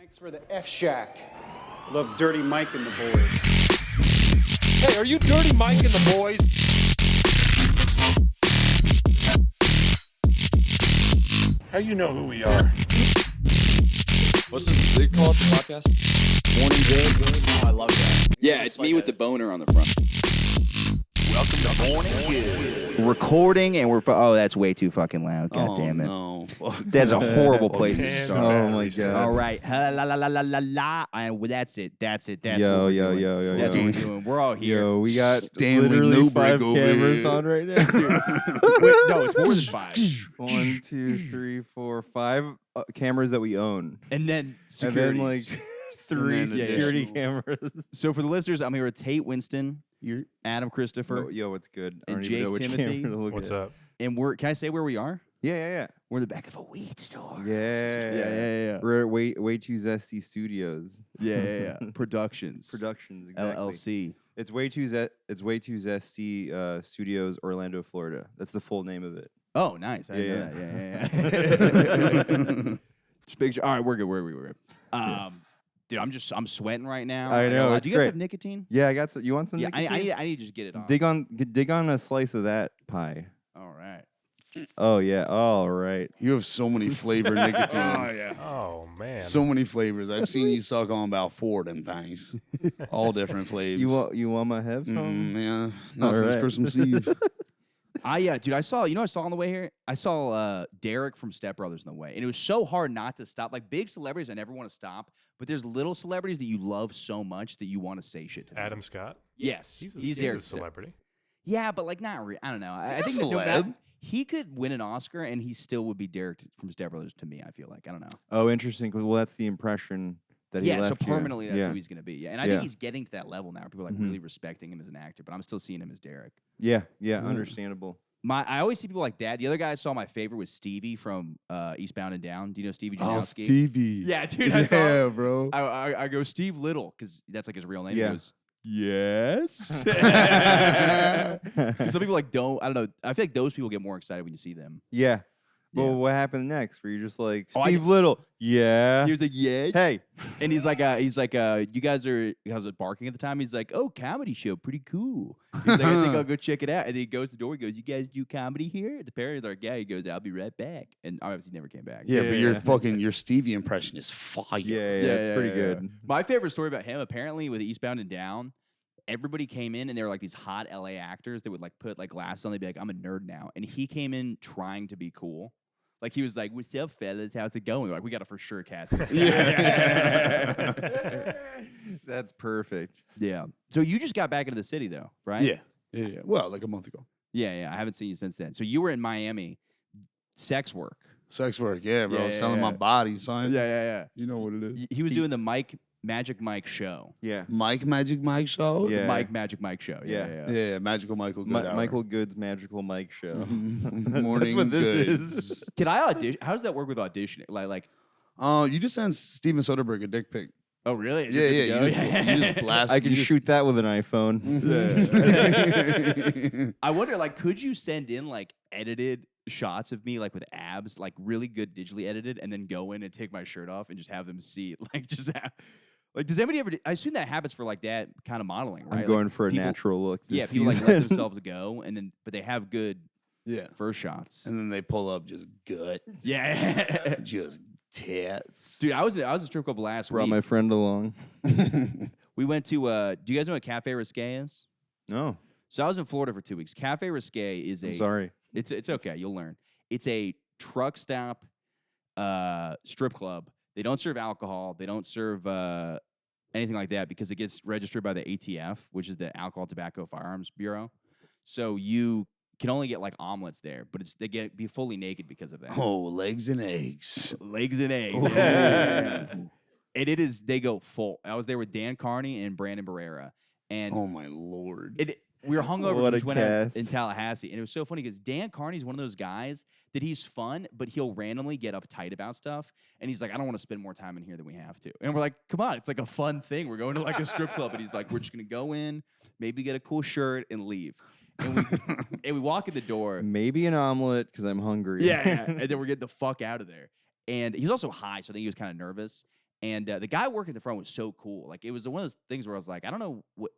Thanks for the F Shack. Love Dirty Mike and the boys. Hey, are you Dirty Mike and the boys? How you know who we are? What's this they call it, the podcast? Morning Good. Oh, I love that. Yeah, it's me with the boner on the front. Welcome to Morning Good. Recording and we're that's way too fucking loud. God damn it. No. That's a horrible place to start. Oh my god. All right. La la la la la la. And that's it. That's what Yo, we're yo, doing. yo, yo, That's yo. what we're doing. We're all here. Yo, we got Stanley literally Newbrick 5 over cameras here. on right now. Wait, no, it's more than 5. 1, 2, 3, 4, 5 cameras that we own. And then And securities. then like 3 And then security additional. cameras. So for the listeners, I'm here with Tait Winston, Adam Christopher, Yo, what's good? I And don't even know Jake which Timothy. camera to look What's at. up? and we're. Can I say where we are? Yeah. We're in the back of a weed store. Yeah. We're at Way Too Zesty Studios. Yeah. Productions. Productions, exactly. LLC. It's Way Too Zesty Studios, Orlando, Florida. That's the full name of it. Oh, nice. I Yeah, know that. Yeah. Just picture. All right, we're good. We're good. Dude, I'm sweating right now. I know, Do you it's guys great. have nicotine? Yeah, I got some. You want some? Yeah, I nicotine? need to just get it on. Dig on a slice of that pie. All right. Oh yeah. All right. You have so many flavored nicotines. Oh man. So many flavors. I've seen you suck on about 4 of them things. All different flavors. You want my have some? Yeah. No, All since right. Christmas Eve. Dude, I saw. I saw on the way here. I saw Derek from Step Brothers on the way, and it was so hard not to stop. Like big celebrities, I never want to stop, but there's little celebrities that you love so much that you want to say shit to them. Adam Scott. Yes, He's Derek. a celebrity. Yeah, but like not. I don't know. I He's a think that no celeb. matter- he could win an Oscar, and he still would be Derek from Step Brothers to me. I feel like I don't know. Oh, interesting. Well, that's the impression that he Yeah, left so here. permanently that's yeah. who he's gonna be. Yeah, and I Yeah. think he's getting to that level now. People are like Mhm. really respecting him as an actor, but I'm still seeing him as Derek. Yeah. Understandable. I always see people like that. The other guy I saw, my favorite was Stevie from Eastbound and Down. Do you know Stevie Janowski? Stevie. Yeah, dude. I saw him. bro. I go Steve Little because that's like his real name. Yeah. He goes, yes. Some people like don't. I don't know. I feel like those people get more excited when you see them. Yeah. Well, Yeah. what happened next? Were you just like Oh, I Steve did- Little? Yeah. He was like, yes. Hey. And he's like, you guys are. I was barking at the time. He's like, oh, comedy show, pretty cool. He's like, I think I'll go check it out. And then he goes to the door. He goes, you guys do comedy here? The parents are like, yeah. He goes, I'll be right back. And obviously, he never came back. Yeah, but Yeah. your Stevie impression is fire. Yeah, it's pretty good. My favorite story about him, apparently, with Eastbound and Down, everybody came in and they were like these hot LA actors that would like put like glasses on. They'd be like, I'm a nerd now. And he came in trying to be cool. Like he was like, what's up, fellas? How's it going? Like, we got to for sure cast this guy. That's perfect. Yeah. So you just got back into the city though, right? Yeah. Well, like a month ago. Yeah. I haven't seen you since then. So you were in Miami, sex work. Sex work, yeah, bro. Yeah, Selling yeah. my body, son. Yeah. You know what it is. He was doing the Magic Mike show. Yeah. Magic Mike show? Yeah. Magic Mike show. Yeah. Yeah, Magical Michael Good Hour. Michael Good's Magical Mike Show. Morning That's what this Goods. is. Can I audition? How does that work with auditioning? Like, You just sent Steven Soderbergh a dick pic. oh really? Yeah. You just blast. I can shoot that with an iPhone. I wonder, like, could you send in like edited shots of me, like with abs, like really good digitally edited, and then go in and take my shirt off and just have them see it? Like, like, does anybody ever? I assume that happens for like that kind of modeling, right? I'm going like, for a people- natural look. This Yeah, people like season. let themselves go, and then but they have good Yeah. first shots. And then they pull up just gut, Yeah, just tits. dude, I was at a strip club last Brought week. my friend along. We went to. Do you guys know what Cafe Risqué is? No, So I was in Florida for 2 weeks. Cafe Risqué is I'm sorry. It's okay. You'll learn. It's a truck stop strip club. They don't serve alcohol. They don't serve anything like that because it gets registered by the ATF, which is the Alcohol, Tobacco, Firearms Bureau. So you can only get like omelets there, but they get be fully naked because of that. Oh, legs and eggs. Legs and eggs. Oh. Yeah. And it is. They go full. I was there with Dan Carney and Brandon Barrera, and Oh my lord. we were hungover. What We a just went out cast. in Tallahassee, and it was so funny because Dan Carney's one of those guys that he's fun, but he'll randomly get uptight about stuff, and he's like, "I don't want to spend more time in here than we have to." And we're like, "Come on, it's like a fun thing. We're going to like a strip club," and he's like, "We're just gonna go in, maybe get a cool shirt, and leave." And we walk in the door. Maybe an omelet because I'm hungry. Yeah, and then we're getting the fuck out of there. And he was also high, so I think he was kind of nervous. And the guy working at the front was so cool. Like, it was one of those things where I was like, I don't know what.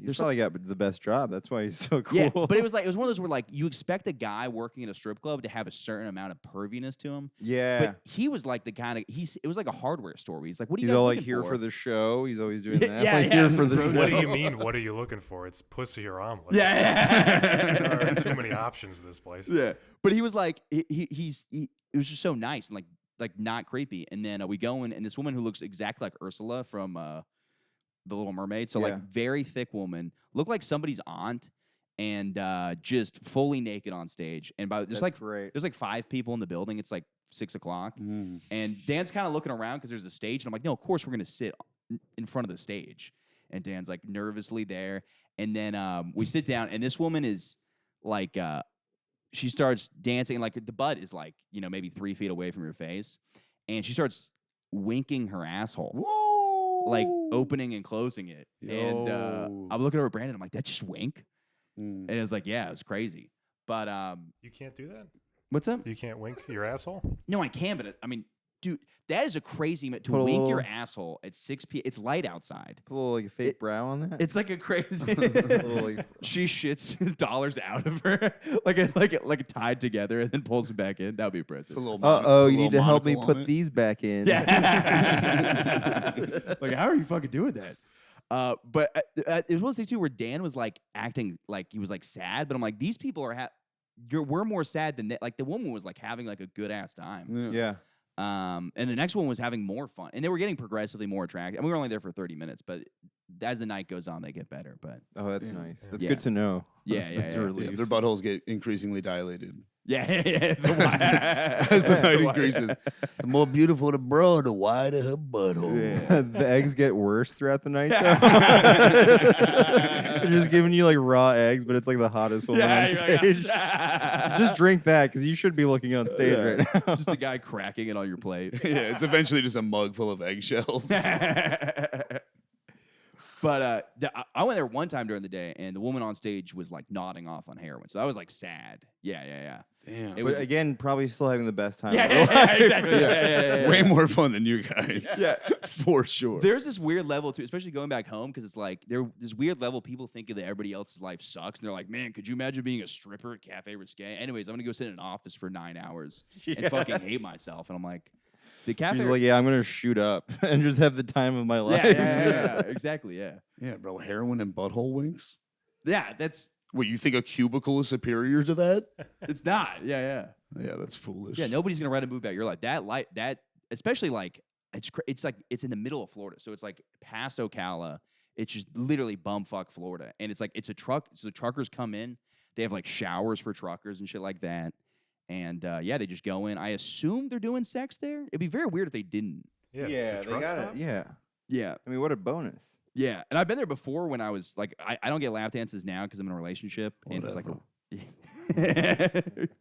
He's probably got the best job. That's why he's so cool. Yeah, but it was one of those where like you expect a guy working in a strip club to have a certain amount of perviness to him. Yeah. But he was like the kind of it was like a hardware store where he's like, what are you He's guys all like looking here for the show. He's always doing that. Yeah, like, yeah, here it's for the gross. show. What do you mean? What are you looking for? It's pussy or omelet. Yeah. There aren't too many options in this place. Yeah, but he was like, it was just so nice and like not creepy. And then we go in, and this woman who looks exactly like Ursula from The Little Mermaid, so like very thick woman, looked like somebody's aunt, and just fully naked on stage. And there's like 5 people in the building. It's like 6 o'clock, and Dan's kind of looking around because there's a stage, and I'm like, no, of course we're gonna sit in front of the stage. And Dan's like nervously there, and then we sit down, and this woman is like. She starts dancing, and like the butt is like, maybe 3 feet away from your face. And she starts winking her asshole. Whoa. Like opening and closing it. And I'm looking over at Brandon, I'm like, that just wink? And it was like, yeah, it was crazy. But You can't do that? what's up? You can't wink your asshole? No, I can, but I mean, dude, that is a crazy to Put a wink your little- asshole at 6 p.m. It's light outside. Put a little like a fake brow on that. It's like a crazy. Little, like- She shits dollars out of her, like tied together, and then pulls them back in. That would be impressive. You need to help me put these back in. Yeah. Like, how are you fucking doing that? But it was one of those things too where Dan was like acting like he was like sad, but I'm like, these people are we're more sad than that. Like the woman was like having like a good ass time. Yeah. And the next one was having more fun, and they were getting progressively more attractive. And we were only there for 30 minutes, but as the night goes on, they get better. But Oh, that's nice. That's Yeah. good to know. yeah, That's a Yeah, relief. their buttholes get increasingly dilated yeah. as the night increases. The more beautiful the bra, the wider her butthole. Yeah. The eggs get worse throughout the night, though. They're just giving you like raw eggs, but it's like the hottest woman on stage. Just drink that because you should be looking on stage right now. Just a guy cracking it on your plate. Yeah, it's eventually just a mug full of eggshells. But I went there one time during the day, and the woman on stage was like nodding off on heroin. So that was like sad. Yeah. Damn. It But was again, probably still having the best time. yeah, of their life. exactly. Yeah. Way more fun than you guys. Yeah. For sure. There's this weird level too, especially going back home, because it's like there's this weird level people thinking that everybody else's life sucks, and they're like, man, could you imagine being a stripper at Cafe Risqué? Anyways, I'm gonna go sit in an office for 9 hours and fucking hate myself, and I'm like, the Cafe. She's like, yeah, I'm gonna shoot up and just have the time of my life. yeah, exactly, yeah. Yeah, bro. Heroin and butthole winks? Yeah, that's Wait, you think a cubicle is superior to that? it's not. Yeah. Yeah, that's foolish. Yeah, nobody's gonna write a movie about your life. That especially like it's like it's in the middle of Florida, so it's like past Ocala. It's just literally bumfuck Florida, and it's like it's a truck. So the truckers come in, they have like showers for truckers and shit like that, and they just go in. I assume they're doing sex there. It'd be very weird if they didn't. Yeah, Yeah, the they truck got stop? it. Yeah. Yeah, I mean, what a bonus. yeah, and I've been there before when I was like I don't get lap dances now because I'm in a relationship, and it's like.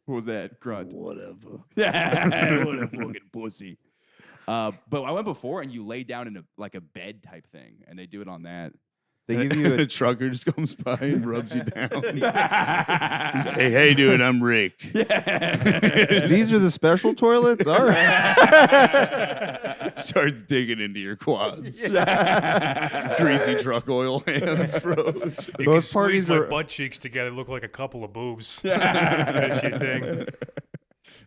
What was that grunt? Whatever. Yeah, what a fucking pussy. But I went before, and you lay down in a bed type thing, and they do it on that. They give you a trucker just comes by and rubs you down. Hey, dude, I'm Rick. These are the special toilets. All right. Starts digging into your quads. Greasy truck oil hands, bro. You Both can parties squeeze my are- butt cheeks together, look like a couple of boobs. That's your thing.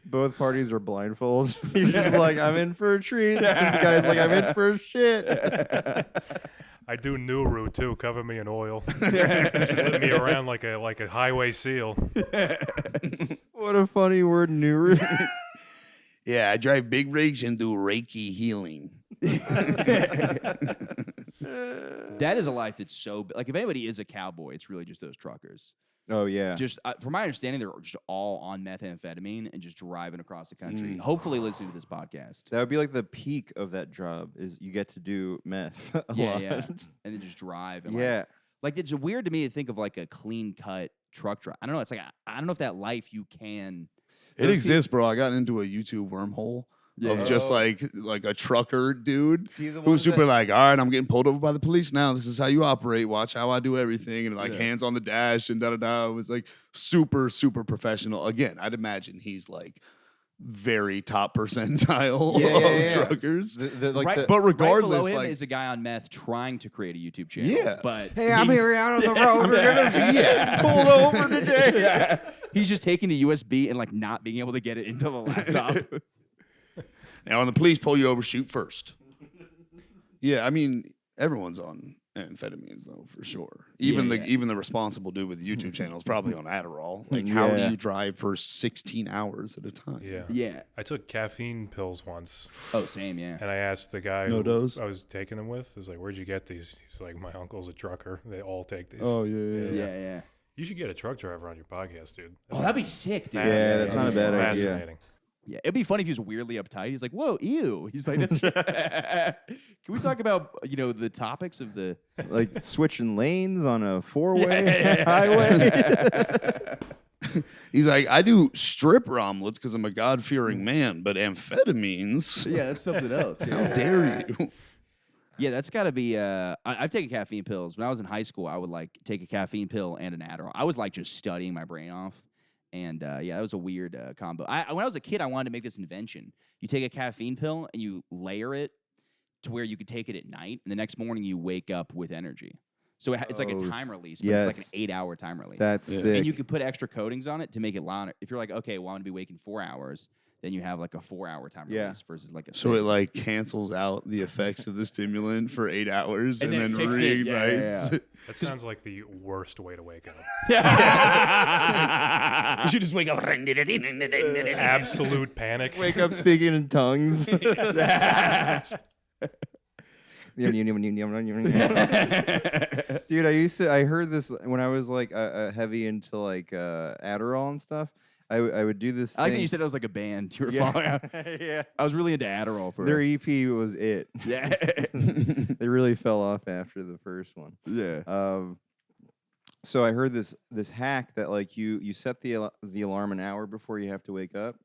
Both parties are blindfold. You're just like, I'm in for a treat. The guy's like, I'm in for a shit. I do Nuru too. Cover me in oil. Slip me around like a highway seal. What a funny word, Nuru. Yeah, I drive big rigs and do Reiki healing. That is a life that's so like if anybody is a cowboy, it's really just those truckers. Oh, yeah. Just from my understanding, they're just all on methamphetamine and just driving across the country. Mm. Hopefully, listening to this podcast. That would be like the peak of that job is you get to do meth a lot. Yeah, and then just drive. And Yeah. like it's weird to me to think of like a clean cut truck drive. I don't know. It's like I don't know if that life you can. It exists, bro. I got into a YouTube wormhole of just like a trucker dude See the who's ones super that- like, all right, I'm getting pulled over by the police now. This is how you operate. Watch how I do everything. And like hands on the dash and da-da-da. It was like super, super professional. Again, I'd imagine he's like very top percentile Yeah. of druggers. Right, But right below regardless, him like, is a guy on meth trying to create a YouTube channel. Yeah. But Hey, I'm here out on the road. We're gonna pull over today. He's just taking the USB and like not being able to get it into the laptop. now when the police pull you over, shoot first. Yeah, I mean, everyone's on amphetamines though, for sure. Even the responsible dude with the YouTube channel is probably on Adderall. Like, how do you drive for 16 hours at a time? Yeah. I took caffeine pills once, Oh, same. Yeah. and I asked the guy No who dose? I was taking them with, I was like, "Where'd you get these?" He's like, "My uncle's a trucker. They all take these." Oh yeah. Yeah. You should get a truck driver on your podcast, dude. Oh, that'd be sick, dude. Yeah, that's not a bad idea. Fascinating. Yeah, it'd be funny if he was weirdly uptight. He's like, "Whoa, ew." He's like, "That's." Can we talk about the topics of the Like switching lanes on a 4-way highway. He's like, I do strip omelets because I'm a God-fearing man, but amphetamines, Yeah, that's something else. how dare you? Yeah, that's got to be. I've taken caffeine pills. When I was in high school, I would like take a caffeine pill and an Adderall. I was like just studying my brain off. And yeah, that was a weird combo. When I was a kid, I wanted to make this invention. You take a caffeine pill and you layer it to where you could take it at night, and the next morning you wake up with energy. So it's like a time release, but it's like an 8-hour time release. That's sick. And you could put extra coatings on it to make it longer. If you're like, okay, well, I'm going to be waking 4 hours, then you have like a 4-hour time release versus like a So it 6. like cancels out the effects of the stimulant for 8 hours and, And then then it kicks in. reignites. Yeah. That sounds like the worst way to wake up. You should just wake up. Absolute panic. Wake up speaking in tongues. Dude, I heard this when I was like heavy into like Adderall and stuff. I would do this. I like that thing. you said it was like a band. You were Yeah. following out. Yeah. I was really into Adderall for Their EP was it. Yeah. They really fell off after the first one. Yeah. So I heard this hack that like you set the alarm an hour before you have to wake up,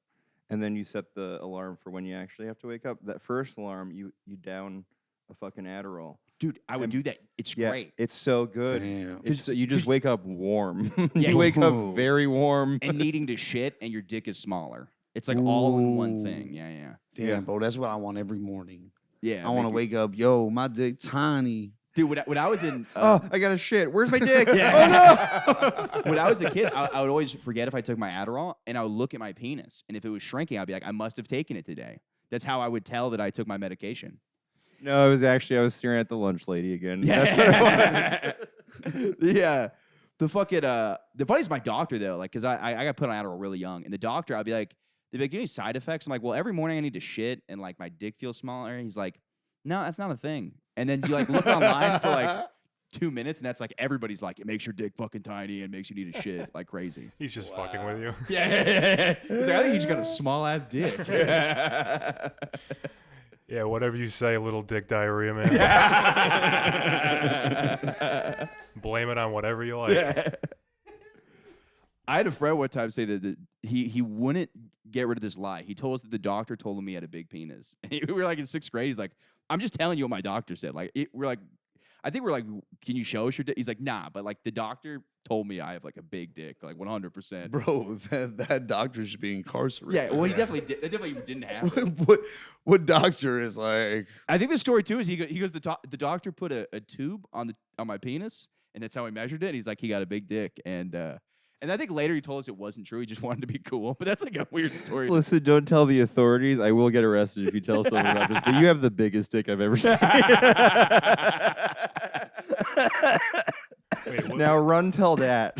and then you set the alarm for when you actually have to wake up. That first alarm, you down a fucking Adderall. Dude, I would do that. It's great. It's so good. Damn. It's you just wake up warm. Yeah. You wake up very warm. And needing to shit, and your dick is smaller. It's like all in one thing. Yeah. Damn, bro, that's what I want every morning. Yeah. I want to wake up, yo, my dick tiny. Dude, when I was in. Oh, I got to shit. Where's my dick? Yeah. Oh no! When I was a kid, I would always forget if I took my Adderall, and I would look at my penis, and if it was shrinking, I'd be like, I must have taken it today. That's how I would tell that I took my medication. No, it was actually I was staring at the lunch lady again. Yeah. That's what it was. Yeah. The fucking the funny is my doctor though, like, cause I got put on Adderall really young, and the doctor, I'd be like, they'd be like, "Do you have any side effects?" I'm like, "Well, every morning I need to shit, and like my dick feels smaller." He's like, "No, that's not a thing." And then you like look online for like 2 minutes, and that's like everybody's like, it makes your dick fucking tiny and makes you need to shit like crazy. He's just fucking with you. Yeah. He's like, I think you just got a small ass dick. Yeah, whatever you say, little dick diarrhea, man. Blame it on whatever you like. Yeah. I had a friend one time say that he wouldn't get rid of this lie. He told us that the doctor told him he had a big penis. And we were like in 6th grade. He's like, I'm just telling you what my doctor said. Like, we're like, I think we're like, can you show us your dick? He's like, nah, but like the doctor told me I have like a big dick, like 100%. Bro, that doctor should be incarcerated. Yeah, well, he definitely did. That definitely didn't happen. what doctor is like? I think the story too is he goes the doctor put a tube on my penis, and that's how he measured it. And he's like, he got a big dick, and I think later he told us it wasn't true. He just wanted to be cool. But that's like a weird story. Listen, don't tell the authorities. I will get arrested if you tell someone about this. But you have the biggest dick I've ever seen. Wait, what- Now run, tell that.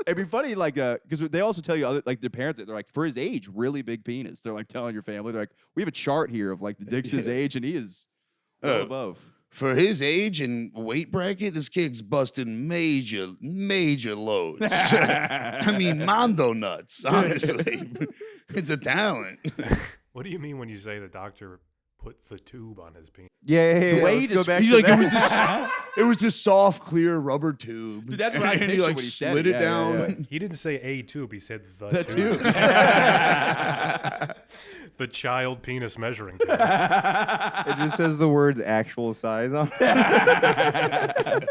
It'd be funny, like, because they also tell you, like, their parents, they're like, for his age, really big penis. They're like telling your family, they're like, we have a chart here of like the dick's his age, and he is well above. For his age and weight bracket, this kid's busting major loads. I mean, Mondo nuts, honestly. It's a talent. What do you mean when you say the doctor put the tube on his penis? Yeah. The way Let's he go back He's to like, that. it was this soft, clear rubber tube. Dude, that's what I and he pictured like when he said slid it. it Yeah, down. yeah, He didn't say a tube. He said the The tube. tube. The child penis measuring tube. It just says the words actual size on it.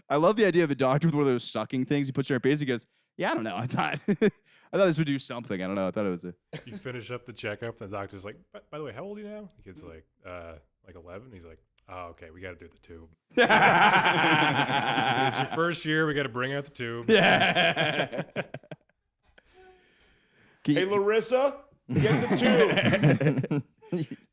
I love the idea of a doctor with one of those sucking things he puts in your face. He goes, yeah, I don't know. I thought this would do something. I don't know. I thought it was a. You finish up the checkup, and the doctor's like, by the way, how old are you now? The kid's like 11. He's like, oh, okay, we got to do the tube. It's your first year. We got to bring out the tube. Yeah. Hey, Larissa, get the tube.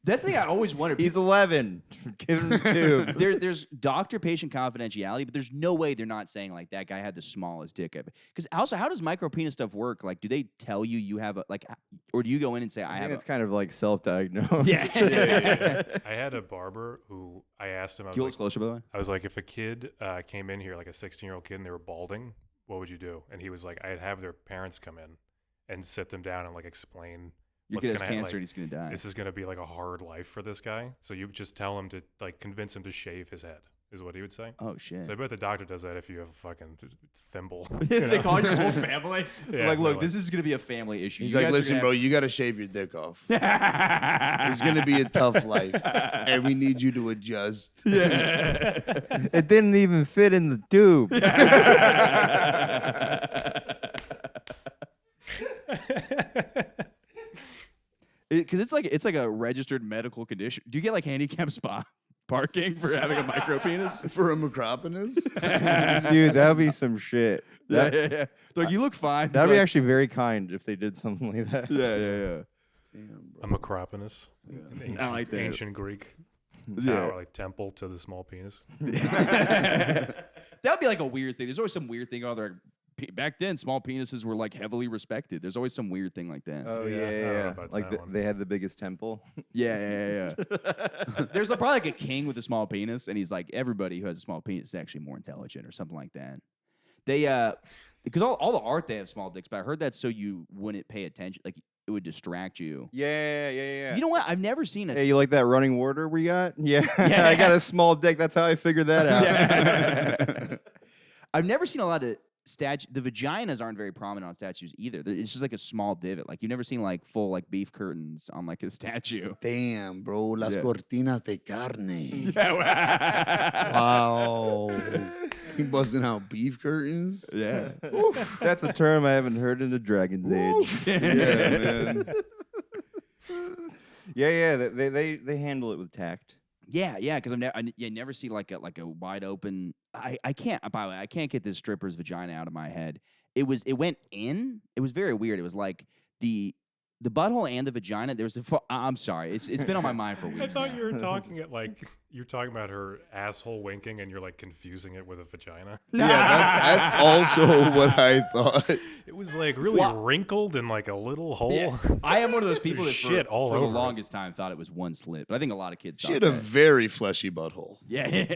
That's the thing I always wondered. He's 11. Give him the tube. There's doctor-patient confidentiality, but there's no way they're not saying like that guy had the smallest dick ever. Because also, how does micro penis stuff work? Like, do they tell you have a or do you go in and say I I have? think it's kind of like self-diagnosed. Yeah. I had a barber who I asked him. I Can you was hold closer, by the way? I was like, if a kid came in here, like a 16-year-old kid, and they were balding, what would you do? And he was like, I'd have their parents come in and sit them down and like explain. Your what's kid has gonna cancer like, and he's gonna die. This is gonna be like a hard life for this guy. So you just tell him to like convince him to shave his head, is what he would say. Oh shit. So I bet the doctor does that if you have a fucking thimble. They call your whole family. Yeah, like, look, they're this is gonna be a family issue. He's You like, guys are listen, gonna bro, have- you got to shave your dick off. It's going to be a tough life, and we need you to adjust. It didn't even fit in the tube. Because it's like a registered medical condition. Do you get like handicap spot parking for having a micro penis? For a macropenis? Dude, that would be some shit. That, yeah. Like, you look fine. That'd be but- actually very kind if they did something like that. Yeah. Damn, A bro. macropenis. An ancient, I like that. ancient Greek Yeah. tower, like temple to the small penis. That would be like a weird thing. There's always some weird thing. Oh, they're back then, small penises were like heavily respected. There's always some weird thing like that. Oh, Yeah, I yeah, don't know yeah. about Like that one. they had the biggest temple. Yeah. There's probably like a king with a small penis, and he's like, everybody who has a small penis is actually more intelligent or something like that. They because all the art they have small dicks, but I heard that so you wouldn't pay attention, like it would distract you. Yeah. You know what? I've never seen a Hey, you like that running water we got? Yeah. Yeah. I got a small dick. That's how I figured that out. Yeah. I've never seen a lot of the vaginas aren't very prominent on statues either. It's just like a small divot. Like, you've never seen like full like beef curtains on like a statue. Damn, bro. Las Yeah. cortinas de carne. Yeah. Wow. He busting out beef curtains? Yeah. That's a term I haven't heard in the Dragon's Age. Yeah, man. Yeah. They handle it with tact. Yeah, because you never see like a wide open. I can't. By the way, I can't get this stripper's vagina out of my head. It went in. It was very weird. It was like the butthole and the vagina. There was I'm sorry. It's been on my mind for weeks. I thought now. you were talking you're talking about her asshole winking, and you're like confusing it with a vagina. Yeah, that's also what I thought. It was like really wrinkled and like a little hole. Yeah. I am one of those people that Shit all for the over it. longest time thought it was one slit, but I think a lot of kids She thought had a that. very fleshy butthole. Yeah.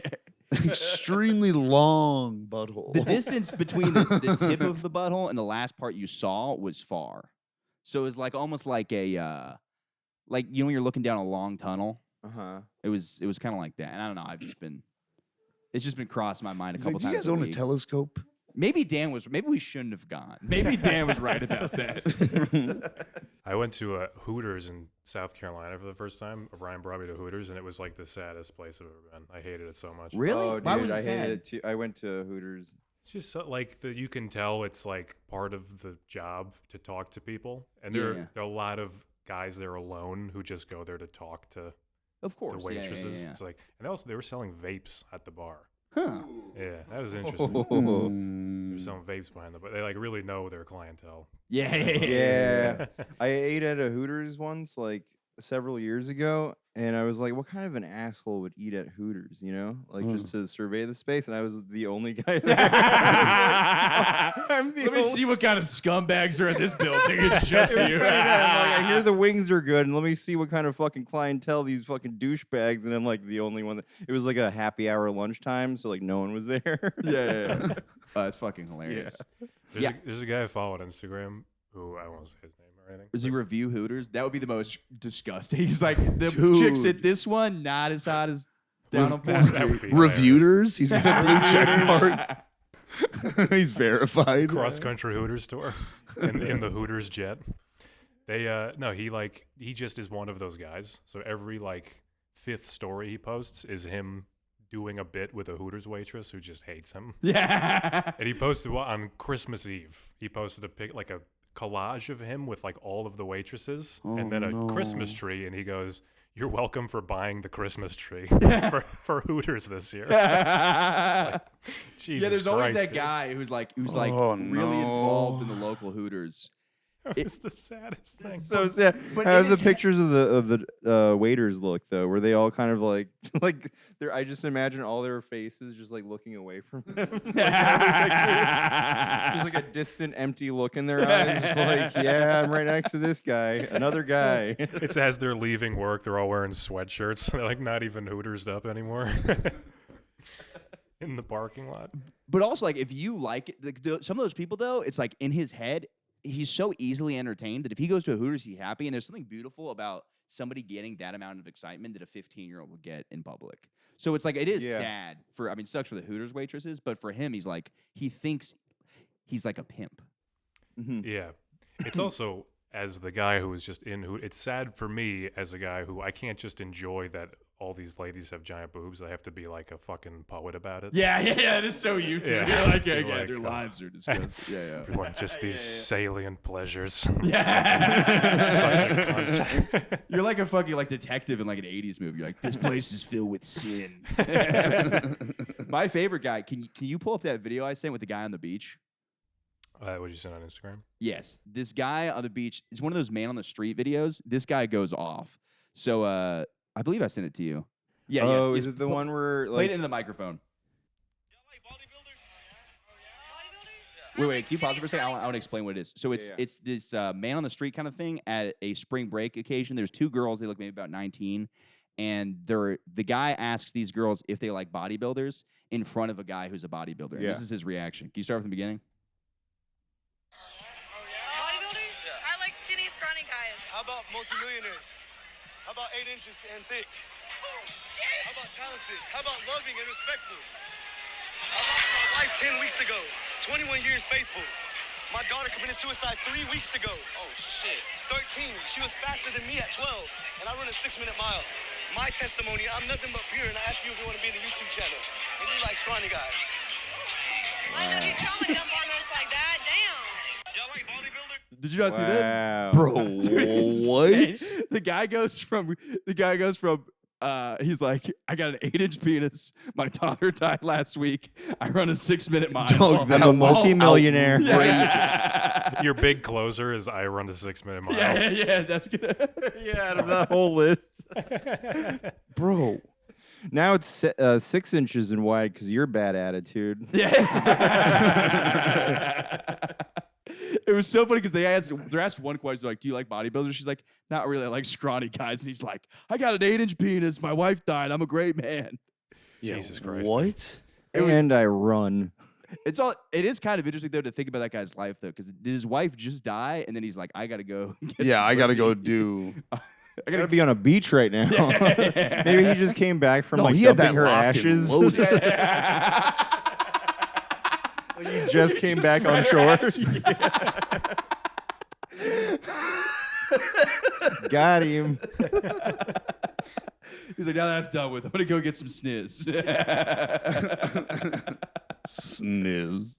Extremely long butthole. The distance between the tip of the butthole and the last part you saw was far. So it was like almost like a like, you know, when you're looking down a long tunnel. Uh-huh. It was kind of like that. And I don't know. It's just been crossing my mind a He's couple like, do you times. guys a own a week. telescope? Maybe we shouldn't have gone. Maybe Dan was right about that. I went to Hooters in South Carolina for the first time. Ryan brought me to Hooters, and it was like the saddest place I've ever been. I hated it so much. Really? Oh, Why dude, was it I hated sad? it too. I went to Hooters. It's just so, like you can tell it's like part of the job to talk to people, and there are a lot of guys there alone who just go there to talk to Of course. the waitresses. Yeah. It's like, and also they were selling vapes at the bar. Huh. Yeah, that was interesting. They were selling vapes behind them, but they like really know their clientele. Yeah. Yeah. I ate at a Hooters once, like several years ago, and I was like, what kind of an asshole would eat at Hooters, you know? Like just to survey the space, and I was the only guy there. I'm the Let me only- see what kind of scumbags are in this building. It's just It was you. funny that I'm like, I hear the wings are good, and let me see what kind of fucking clientele these fucking douchebags. And I'm like the only one. It was like a happy hour lunchtime, so like no one was there. Yeah. Oh, that's fucking hilarious. There's a guy I follow on Instagram who I won't say his name or anything. Does he review Hooters? That would be the most disgusting. He's like, the Dude. chicks at this one, not as hot as down on That Fourth would Street. be hilarious. Reviewers? He's got a blue check mark. He's verified. Cross country Hooters tour in the Hooters jet. They no, he just is one of those guys. So every like fifth story he posts is him doing a bit with a Hooters waitress who just hates him. Yeah. And he posted one on Christmas Eve. He posted a pic, like a collage of him with like all of the waitresses and then a Christmas tree, and he goes, "You're welcome for buying the Christmas tree for Hooters this year." Like, Jesus there's always Christ, that dude. guy who's like Oh, really no. involved in the local Hooters. It's the saddest thing. So sad. but How in do the his pictures of the waiters look though? Were they all kind of like they're? I just imagine all their faces just like looking away from him. Just like a distant, empty look in their eyes. Just like, yeah, I'm right next to this guy, another guy. It's as they're leaving work, they're all wearing sweatshirts. They're like not even Hooters up anymore. In the parking lot. But also, like, if you like it, some of those people, though, it's like in his head, he's so easily entertained that if he goes to a Hooters, he's happy. And there's something beautiful about somebody getting that amount of excitement that a 15-year-old would get in public. So it's like, it is sad for, I mean, it sucks for the Hooters waitresses, but for him, he's like, he thinks he's like a pimp. Yeah. It's also, as the guy who was just in Hooters, it's sad for me as a guy who I can't just enjoy that all these ladies have giant boobs. I have to be like a fucking poet about it. Yeah, it is so you too. Yeah. You're like, You're like, their lives are disgusting. Yeah. We want just these salient pleasures. Yeah. Such a cunt. You're like a fucking like detective in like an 80s movie. You're like, this place is filled with sin. My favorite guy, can you pull up that video I sent with the guy on the beach? What did you send on Instagram? Yes. This guy on the beach is one of those man on the street videos. This guy goes off. So I believe I sent it to you. Yeah, Oh, yes. is it the one where Play like it into the microphone. Wait, can you pause it for a second? I want to explain what it is. So it's this man on the street kind of thing at a spring break occasion. There's two girls. They look maybe about 19. And the guy asks these girls if they like bodybuilders in front of a guy who's a bodybuilder. And this is his reaction. Can you start from the beginning? Bodybuilders? I like skinny, scrawny guys. How about multimillionaires? How about 8 inches and thick? How about talented? How about loving and respectful? I lost my wife 10 weeks ago. 21 years faithful. My daughter committed suicide 3 weeks ago. Oh, shit. 13. She was faster than me at 12, and I run a 6-minute mile. My testimony, I'm nothing but pure, and I ask you if you want to be in the YouTube channel. And you like scrawny guys. I know you trauma dump on us like that. Damn. Y'all like bodybuilder? Did you not see that? wow. Bro, Dude, what? insane. The guy goes from he's like, I got an 8-inch penis. My daughter died last week. I run a 6-minute mile. Dog, I'm a multi-millionaire. Your big closer is I run the 6-minute mile. Yeah, that's good. Yeah, out of that whole list. Bro. Now it's 6 inches in wide because you're bad attitude. It was so funny because they're asked one question, like, do you like bodybuilders? She's like, not really, I like scrawny guys. And he's like, I got an 8-inch penis. My wife died. I'm a great man. Jesus Christ. What? And I run. It is kind of interesting, though, to think about that guy's life, though, because did his wife just die? And then he's like, I got to go. I got to go do. I gotta be on a beach right now. Maybe he just came back from like he had dumping that her locked and ashes. loaded. Like he just came back on shore. Got him. He's like, now that's done with. I'm going to go get some sniz. Sniz.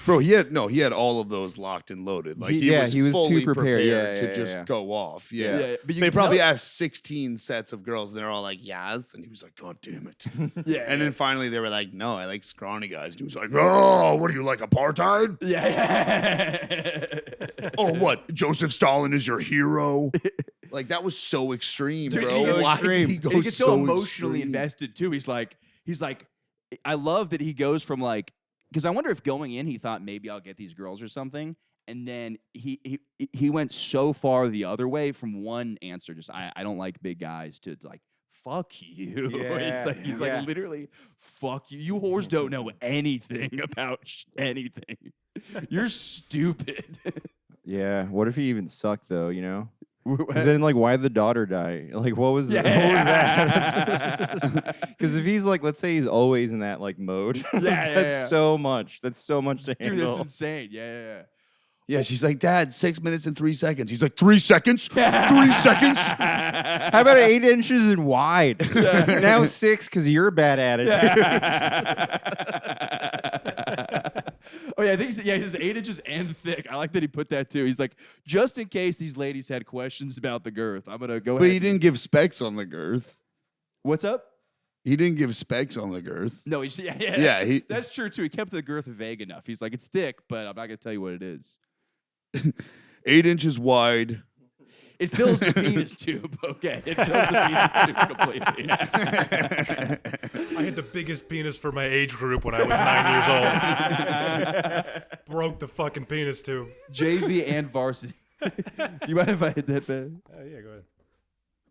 Bro, he had all of those locked and loaded. Like He was too fully prepared. Yeah, to yeah, just yeah. go off. Yeah. Yeah, but you They can probably tell- asked 16 sets of girls, and they're all like, yes. And he was like, God damn it. Yeah. And then finally they were like, no, I like scrawny guys. And he was like, oh, what do you like, apartheid? Yeah. Oh, what? Joseph Stalin is your hero? Like, that was so extreme, Dude, bro. he goes Why extreme. did he go And he gets so emotionally extreme? invested too. He's like, I love that he goes from like, because I wonder if going in he thought maybe I'll get these girls or something, and then he went so far the other way from one answer, just I don't like big guys, to like fuck you. Yeah, he's yeah. like literally fuck you. You whores don't know anything about anything. You're stupid. Yeah. What if he even sucked though? You know. 'Cause then, like, why'd the daughter die? Like, what was that? Because if he's like, let's say he's always in that like mode, that's so much. That's so much to Dude, handle. that's insane. Yeah. Yeah, she's like, Dad, 6 minutes and 3 seconds. He's like, 3 seconds? 3 seconds? How about 8 inches and wide? Now 6 because you're a bad attitude. Oh yeah, I think he says 8 inches and thick. I like that he put that too. He's like, just in case these ladies had questions about the girth, I'm gonna go. But ahead he didn't give specs on the girth. What's up? He didn't give specs on the girth. No, Yeah, that's true too. He kept the girth vague enough. He's like, it's thick, but I'm not gonna tell you what it is. 8 inches wide. It fills the penis tube. Okay, it fills the penis tube completely. I had the biggest penis for my age group when I was 9 years old. Broke the fucking penis tube. JV and varsity. You mind if I hit that, man? Yeah, go ahead.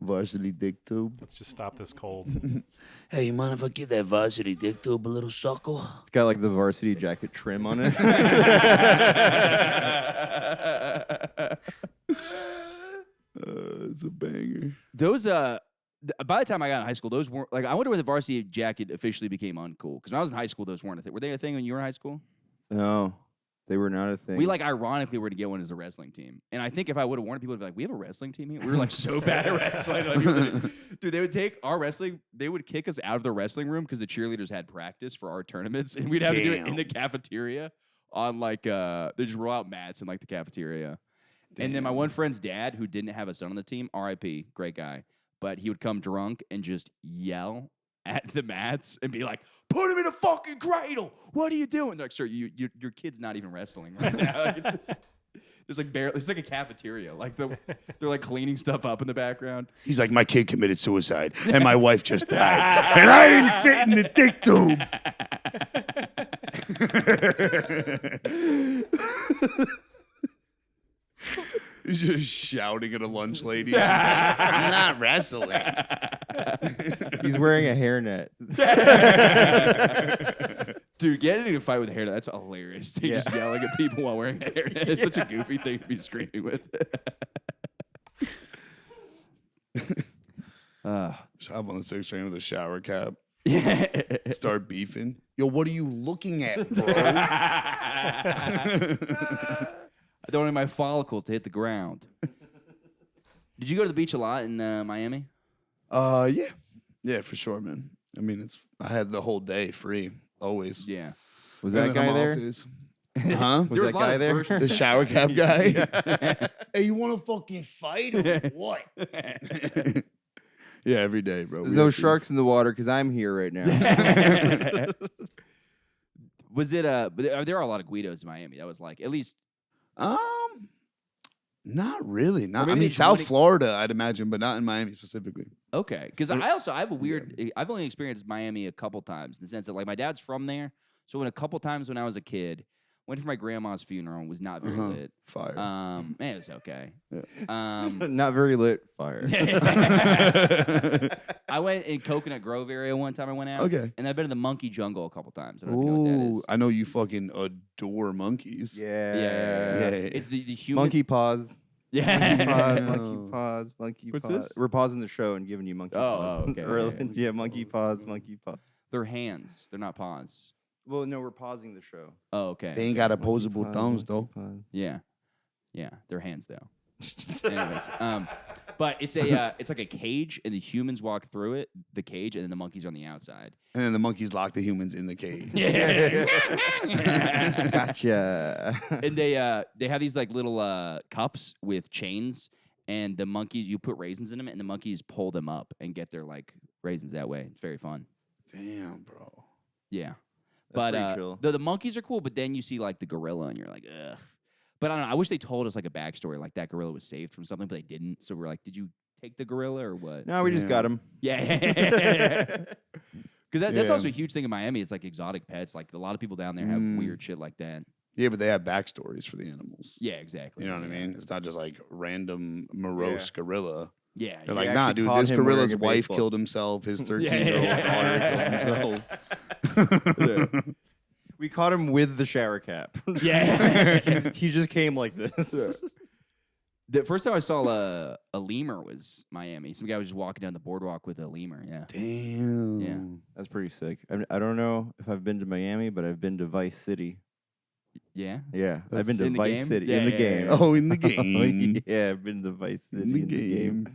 Varsity dick tube. Let's just stop this cold. Hey, you mind if I give that varsity dick tube a little suckle? It's got like the varsity jacket trim on it. It's a banger. Those by the time I got in high school, those weren't like. I wonder when the varsity jacket officially became uncool. Because when I was in high school, those weren't a thing. Were they a thing when you were in high school? No, they were not a thing. We like ironically were to get one as a wrestling team, and I think if I would have worn it, people would be like, "We have a wrestling team here." We were like so bad at wrestling. Like, dude, they would take our wrestling. They would kick us out of the wrestling room because the cheerleaders had practice for our tournaments, and we'd have to do it in the cafeteria. On like they just roll out mats in like the cafeteria. And then my one friend's dad, who didn't have a son on the team, R.I.P., great guy, but he would come drunk and just yell at the mats and be like, "Put him in a fucking cradle! What are you doing?" They're like, "Sir, your kid's not even wrestling right now." Like, there's like barely, it's like a cafeteria. Like they're like cleaning stuff up in the background. He's like, my kid committed suicide, and my wife just died, and I didn't fit in the dick tube. He's just shouting at a lunch lady. She's like, I'm not wrestling. He's wearing a hairnet. Dude, getting in a fight with a hairnet, that's hilarious. They just yelling at people while wearing a hairnet. It's such a goofy thing to be screaming with. Shop on the 6 train with a shower cap. Yeah. Start beefing. Yo, what are you looking at, bro? I don't need my follicles to hit the ground. Did you go to the beach a lot in Miami? Yeah, for sure, man. I mean, I had the whole day free, always. Yeah. Was that guy there? Huh? Was that guy there? The shower cap guy? Hey, you want to fucking fight or what? Yeah, every day, bro. There's no sharks in the water because I'm here right now. Was it but there are a lot of Guidos in Miami. That was like at least not really. Not. I maybe mean, it's South one- Florida, I'd imagine, but not in Miami specifically. okay. Because I have a weird. I've only experienced Miami a couple times in the sense that like my dad's from there, so when a couple times when I was a kid, went for my grandma's funeral and was not very lit. Fire. Man, it was okay. Yeah. Not very lit. Fire. I went in Coconut Grove area one time. I went out. Okay. And I've been to the Monkey Jungle a couple times. I don't know if you know what that Ooh, is. I know you fucking adore monkeys. Yeah. Yeah. It's the human Monkey paws. Yeah. Monkey paws. Monkey What's paws. this? We're pausing the show and giving you monkey paws. okay. Yeah, monkey paws. Monkey paws. They're hands. They're not paws. Well, no, we're pausing the show. Oh, okay. They ain't got opposable thumbs, though. Yeah. Yeah. They're hands though. Anyways, but it's like a cage, and the humans walk through it, the cage, and then the monkeys are on the outside. And then the monkeys lock the humans in the cage. Gotcha. And they have these like little cups with chains, and the monkeys, you put raisins in them, and the monkeys pull them up and get their like raisins that way. It's very fun. Damn, bro. Yeah. That's But pretty chill. the monkeys are cool, but then you see like the gorilla, and you're like, ugh. But I don't know. I wish they told us like a backstory, like that gorilla was saved from something, but they didn't. So we're like, did you take the gorilla or what? No, we just got him. Yeah. Because that's Yeah. also a huge thing in Miami. It's like exotic pets. Like a lot of people down there have weird shit like that. Yeah, but they have backstories for the animals. Yeah, exactly. You know what I mean? It's not just like random morose gorilla. Yeah. They're yeah. like, He nah, actually dude, caught this him gorilla's wearing a wife baseball. killed himself. His 13-year-old daughter killed himself. We caught him with the shower cap. Yeah. he just came like this. The first time I saw a lemur was Miami. Some guy was just walking down the boardwalk with a lemur. Yeah. Damn. Yeah. That's pretty sick. I don't know if I've been to Miami, but I've been to Vice City. Yeah. Yeah, That's I've been to in the Vice game? City Yeah, in the yeah, game. yeah. Oh, in the game. Yeah, I've been to Vice City in the game.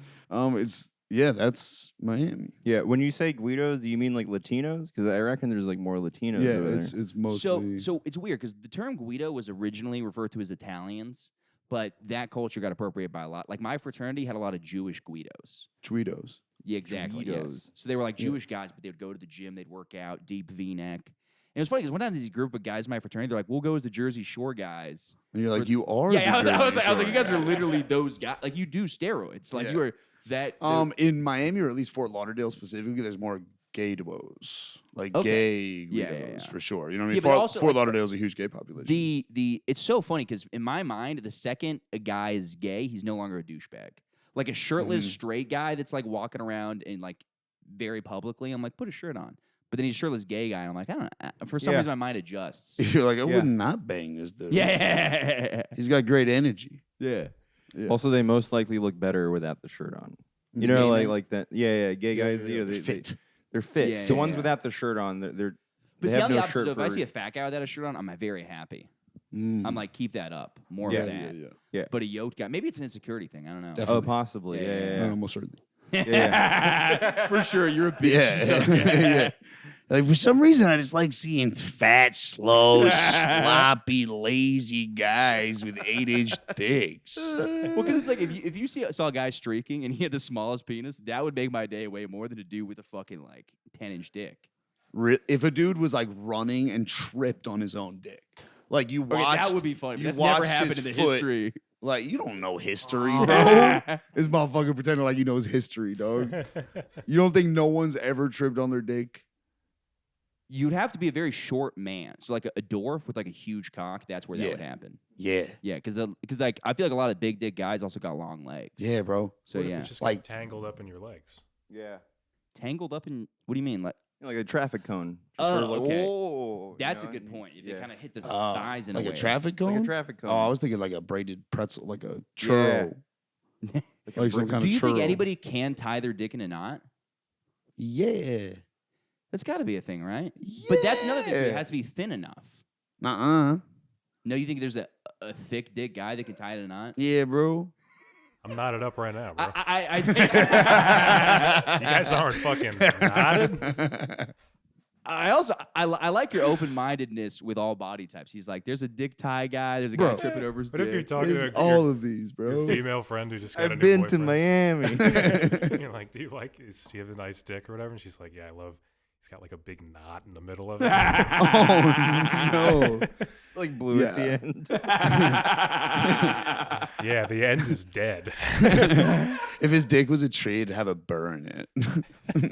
Yeah, that's Miami. Yeah, when you say Guidos, do you mean like Latinos? Because I reckon there's like more Latinos Yeah, over it's there. mostly. So it's weird because the term Guido was originally referred to as Italians, but that culture got appropriated by a lot. Like my fraternity had a lot of Jewish Guidos. Tweedos. Yeah, exactly. Guidos. Yes. So they were like Jewish guys, but they would go to the gym, they'd work out, deep V-neck. And it was funny because one time there's a group of guys in my fraternity, they're like, we'll go as the Jersey Shore guys. And you're like, you are. Yeah, the I was Jersey like, you guys Shore are guys. literally those guys. Like you do steroids. Like Yeah. you are that. In Miami or at least Fort Lauderdale specifically, there's more gay duos, like Okay. gay Yeah, Guidos yeah. for sure. You know what I mean? Yeah, but Fort, also, Fort like, Lauderdale is a huge gay population. the it's so funny because in my mind, the second a guy is gay, he's no longer a douchebag. Like a shirtless straight guy that's like walking around and like very publicly, I'm like, put a shirt on. But then he's a shirtless gay guy, and I'm like, I don't know. For some reason, my mind adjusts. You're like, I Yeah. would not bang this dude. Yeah. He's got great energy. Yeah. Also, they most likely look better without the shirt on. You know, like that. Yeah, gay guys. You know, they, fit. They're fit. Yeah, the yeah, ones yeah. without the shirt on, they're But they see, have I'm the no opposite. shirt Though. If I for- see a fat guy without a shirt on, I'm very happy. Mm. I'm like, keep that up. More Yeah, of that. yeah. But a yoked guy, maybe it's an insecurity thing. I don't know. Oh, Definitely. possibly. Yeah, Yeah, yeah, yeah. No, yeah. almost certainly. For sure, you're a bitch. Yeah. Like for some reason, I just like seeing fat, slow, sloppy, lazy guys with 8-inch dicks. Well, because it's like if you saw a guy streaking and he had the smallest penis, that would make my day way more than a dude with a fucking like 10-inch dick. If a dude was like running and tripped on his own dick, like you Okay, watched, that would be funny. you That's never watched happened his in the foot- history. Like you don't know history, bro. This motherfucker pretending like he knows history, dog. You don't think no one's ever tripped on their dick? You'd have to be a very short man. So like a dwarf with like a huge cock, that's where that Yeah. would happen. Yeah, Yeah, because like I feel like a lot of big dick guys also got long legs. yeah, bro. So What if yeah, it just Like- got tangled up in your legs? Yeah. tangled up in what do you mean? Like Like a traffic cone. Oh, sort of like, okay. whoa, you that's know, a good and- point. If you yeah. kind of hit the thighs in like a a way. traffic cone. Like a traffic cone. Oh, I was thinking like a braided pretzel, like a churro, like some kind Do of you think churro. anybody can tie their dick in a knot? Yeah. That's got to be a thing, right? But that's another thing too. It Yeah. has to be thin enough. Uh-uh. No, you think there's a thick dick guy that can tie it in a knot? Yeah, bro. I'm knotted up right now, bro. I think You guys aren't fucking knotted. I also I like your open-mindedness with all body types. He's like, there's a dick tie guy, there's a guy Bro. tripping over his But if you're dick. talking There's about all your, of these, your bro. female friend who just got a I've new been to boyfriend, Miami. you're like, do you like? Does she have a nice dick or whatever? And she's like, yeah, I love. He's got like a big knot in the middle of it. Oh no. It's like blue at the Yeah. end. Yeah, the end is dead. If his dick was a tree, it'd have a burr in it.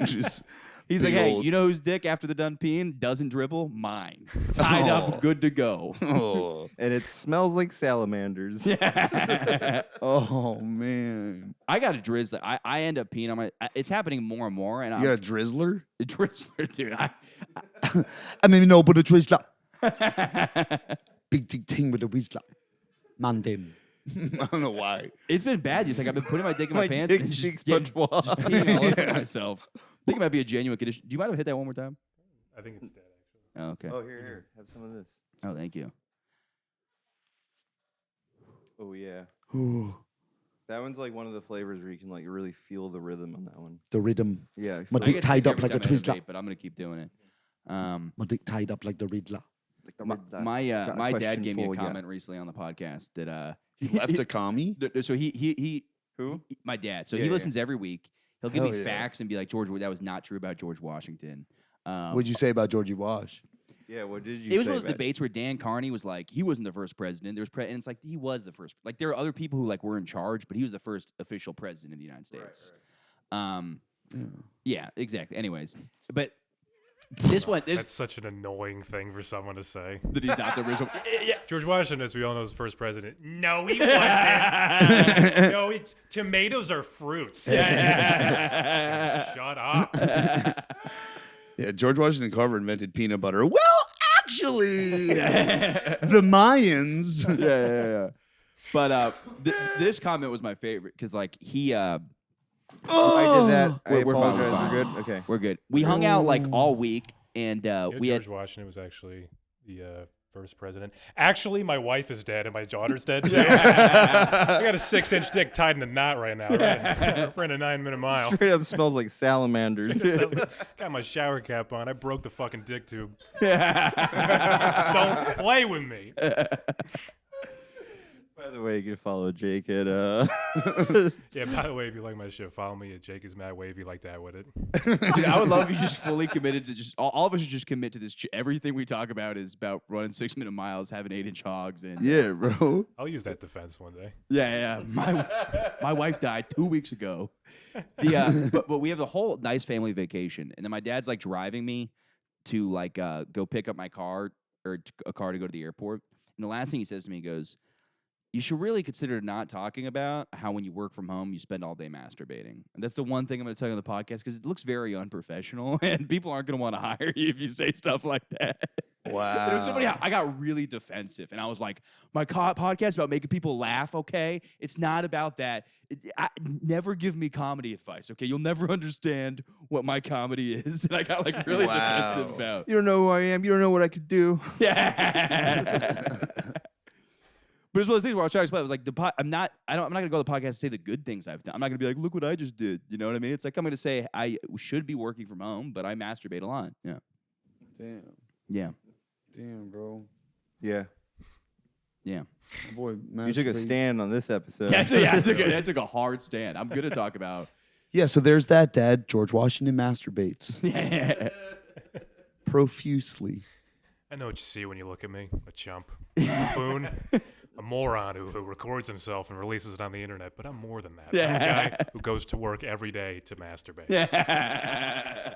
Just He's like, big hey, old- you know whose dick after the done peeing doesn't dribble? Mine. Tied up, good to go. Oh. And it smells like salamanders. Oh man. I got a drizzler. I end up peeing on my. It's happening more and more. And You I'm got a drizzler? a drizzler, dude. I mean, no, but a drizzler. Big ting ting with a whistler. Man, them. I don't know why. It's been bad. Just like I've been putting my dick in my, My pants dick and it's speaks just patois. peeing all over myself. I think it might be a genuine condition. Do you mind if I hit that one more time? I think it's dead, actually. Oh, okay. Oh, here. Have some of this. Oh, thank you. Oh, yeah. Ooh, That one's like one of the flavors where you can like really feel the rhythm on that one. the rhythm. Yeah. My I dick get tied sick up every like a time I hit Twizzler. vape, but I'm gonna keep doing it. My dick tied up like the Riddler. My got a my dad question gave me a for ya. comment recently on the podcast that He left a commie? so he Who? my dad. So Yeah, he yeah. listens every week. He'll give Hell me yeah. facts and be like, George, that was not true about George Washington. What'd you say about Georgie Wash? Yeah, what did you It was say one of those about debates where Dan Carney was like, he wasn't the first president. There's and it's like he was the first. Like there are other people who like were in charge, but he was the first official president of the United States. Yeah, exactly. Anyways, but this one, That's such an annoying thing for someone to say. that he's not the original. Yeah. George Washington, as we all know, is first president. No, he wasn't. No, tomatoes are fruits. Shut up. Yeah, George Washington Carver invented peanut butter. Well, actually, the Mayans. Yeah. But this comment was my favorite because like he. I did that. I We're fine, we're apologize. fine. We're good. Okay. We're good. We hung out like all week, and You know, we George had Washington was actually the first president. Actually, my wife is dead and my daughter's dead too. I got a 6-inch dick tied in a knot right now. We're in a 9-minute mile. Straight up smells like salamanders. Got my shower cap on. I broke the fucking dick tube. Don't play with me. By the way, you can follow Jake at Yeah, by the way, if you like my show, follow me at Jake is Mad Wavy like that with it. Dude, I would love if you just fully committed to just all of us should just commit to this. Everything we talk about is about running 6-minute miles, having 8-inch hogs, and Yeah, bro. I'll use that defense one day. yeah. My wife died 2 weeks ago. But we have the whole nice family vacation, and then my dad's like driving me to like go pick up my car or a car to go to the airport. And the last thing he says to me, he goes, "You should really consider not talking about how when you work from home, you spend all day masturbating." And that's the one thing I'm going to tell you on the podcast because it looks very unprofessional and people aren't going to want to hire you if you say stuff like that. Wow. There was somebody, I got really defensive and I was like, my podcast is about making people laugh, okay? It's not about that. Never give me comedy advice, okay? You'll never understand what my comedy is. And I got like really defensive about. You don't know who I am. You don't know what I could do. Yeah. But it's one of those things where I was trying to explain. I was like, I'm not gonna go to the podcast and say the good things I've done. I'm not gonna be like, look what I just did. You know what I mean? It's like I'm gonna say I should be working from home, but I masturbate a lot. Yeah. Damn. Yeah. Damn, bro. Yeah. Yeah. My boy, You took a masturbates. stand on this episode. I took a hard stand. I'm gonna talk about. Yeah, so there's that, Dad. George Washington masturbates Yeah. profusely. I know what you see when you look at me. A chump. A buffoon. A moron who records himself and releases it on the internet. But I'm more than that. I'm a guy who goes to work every day to masturbate. Yeah.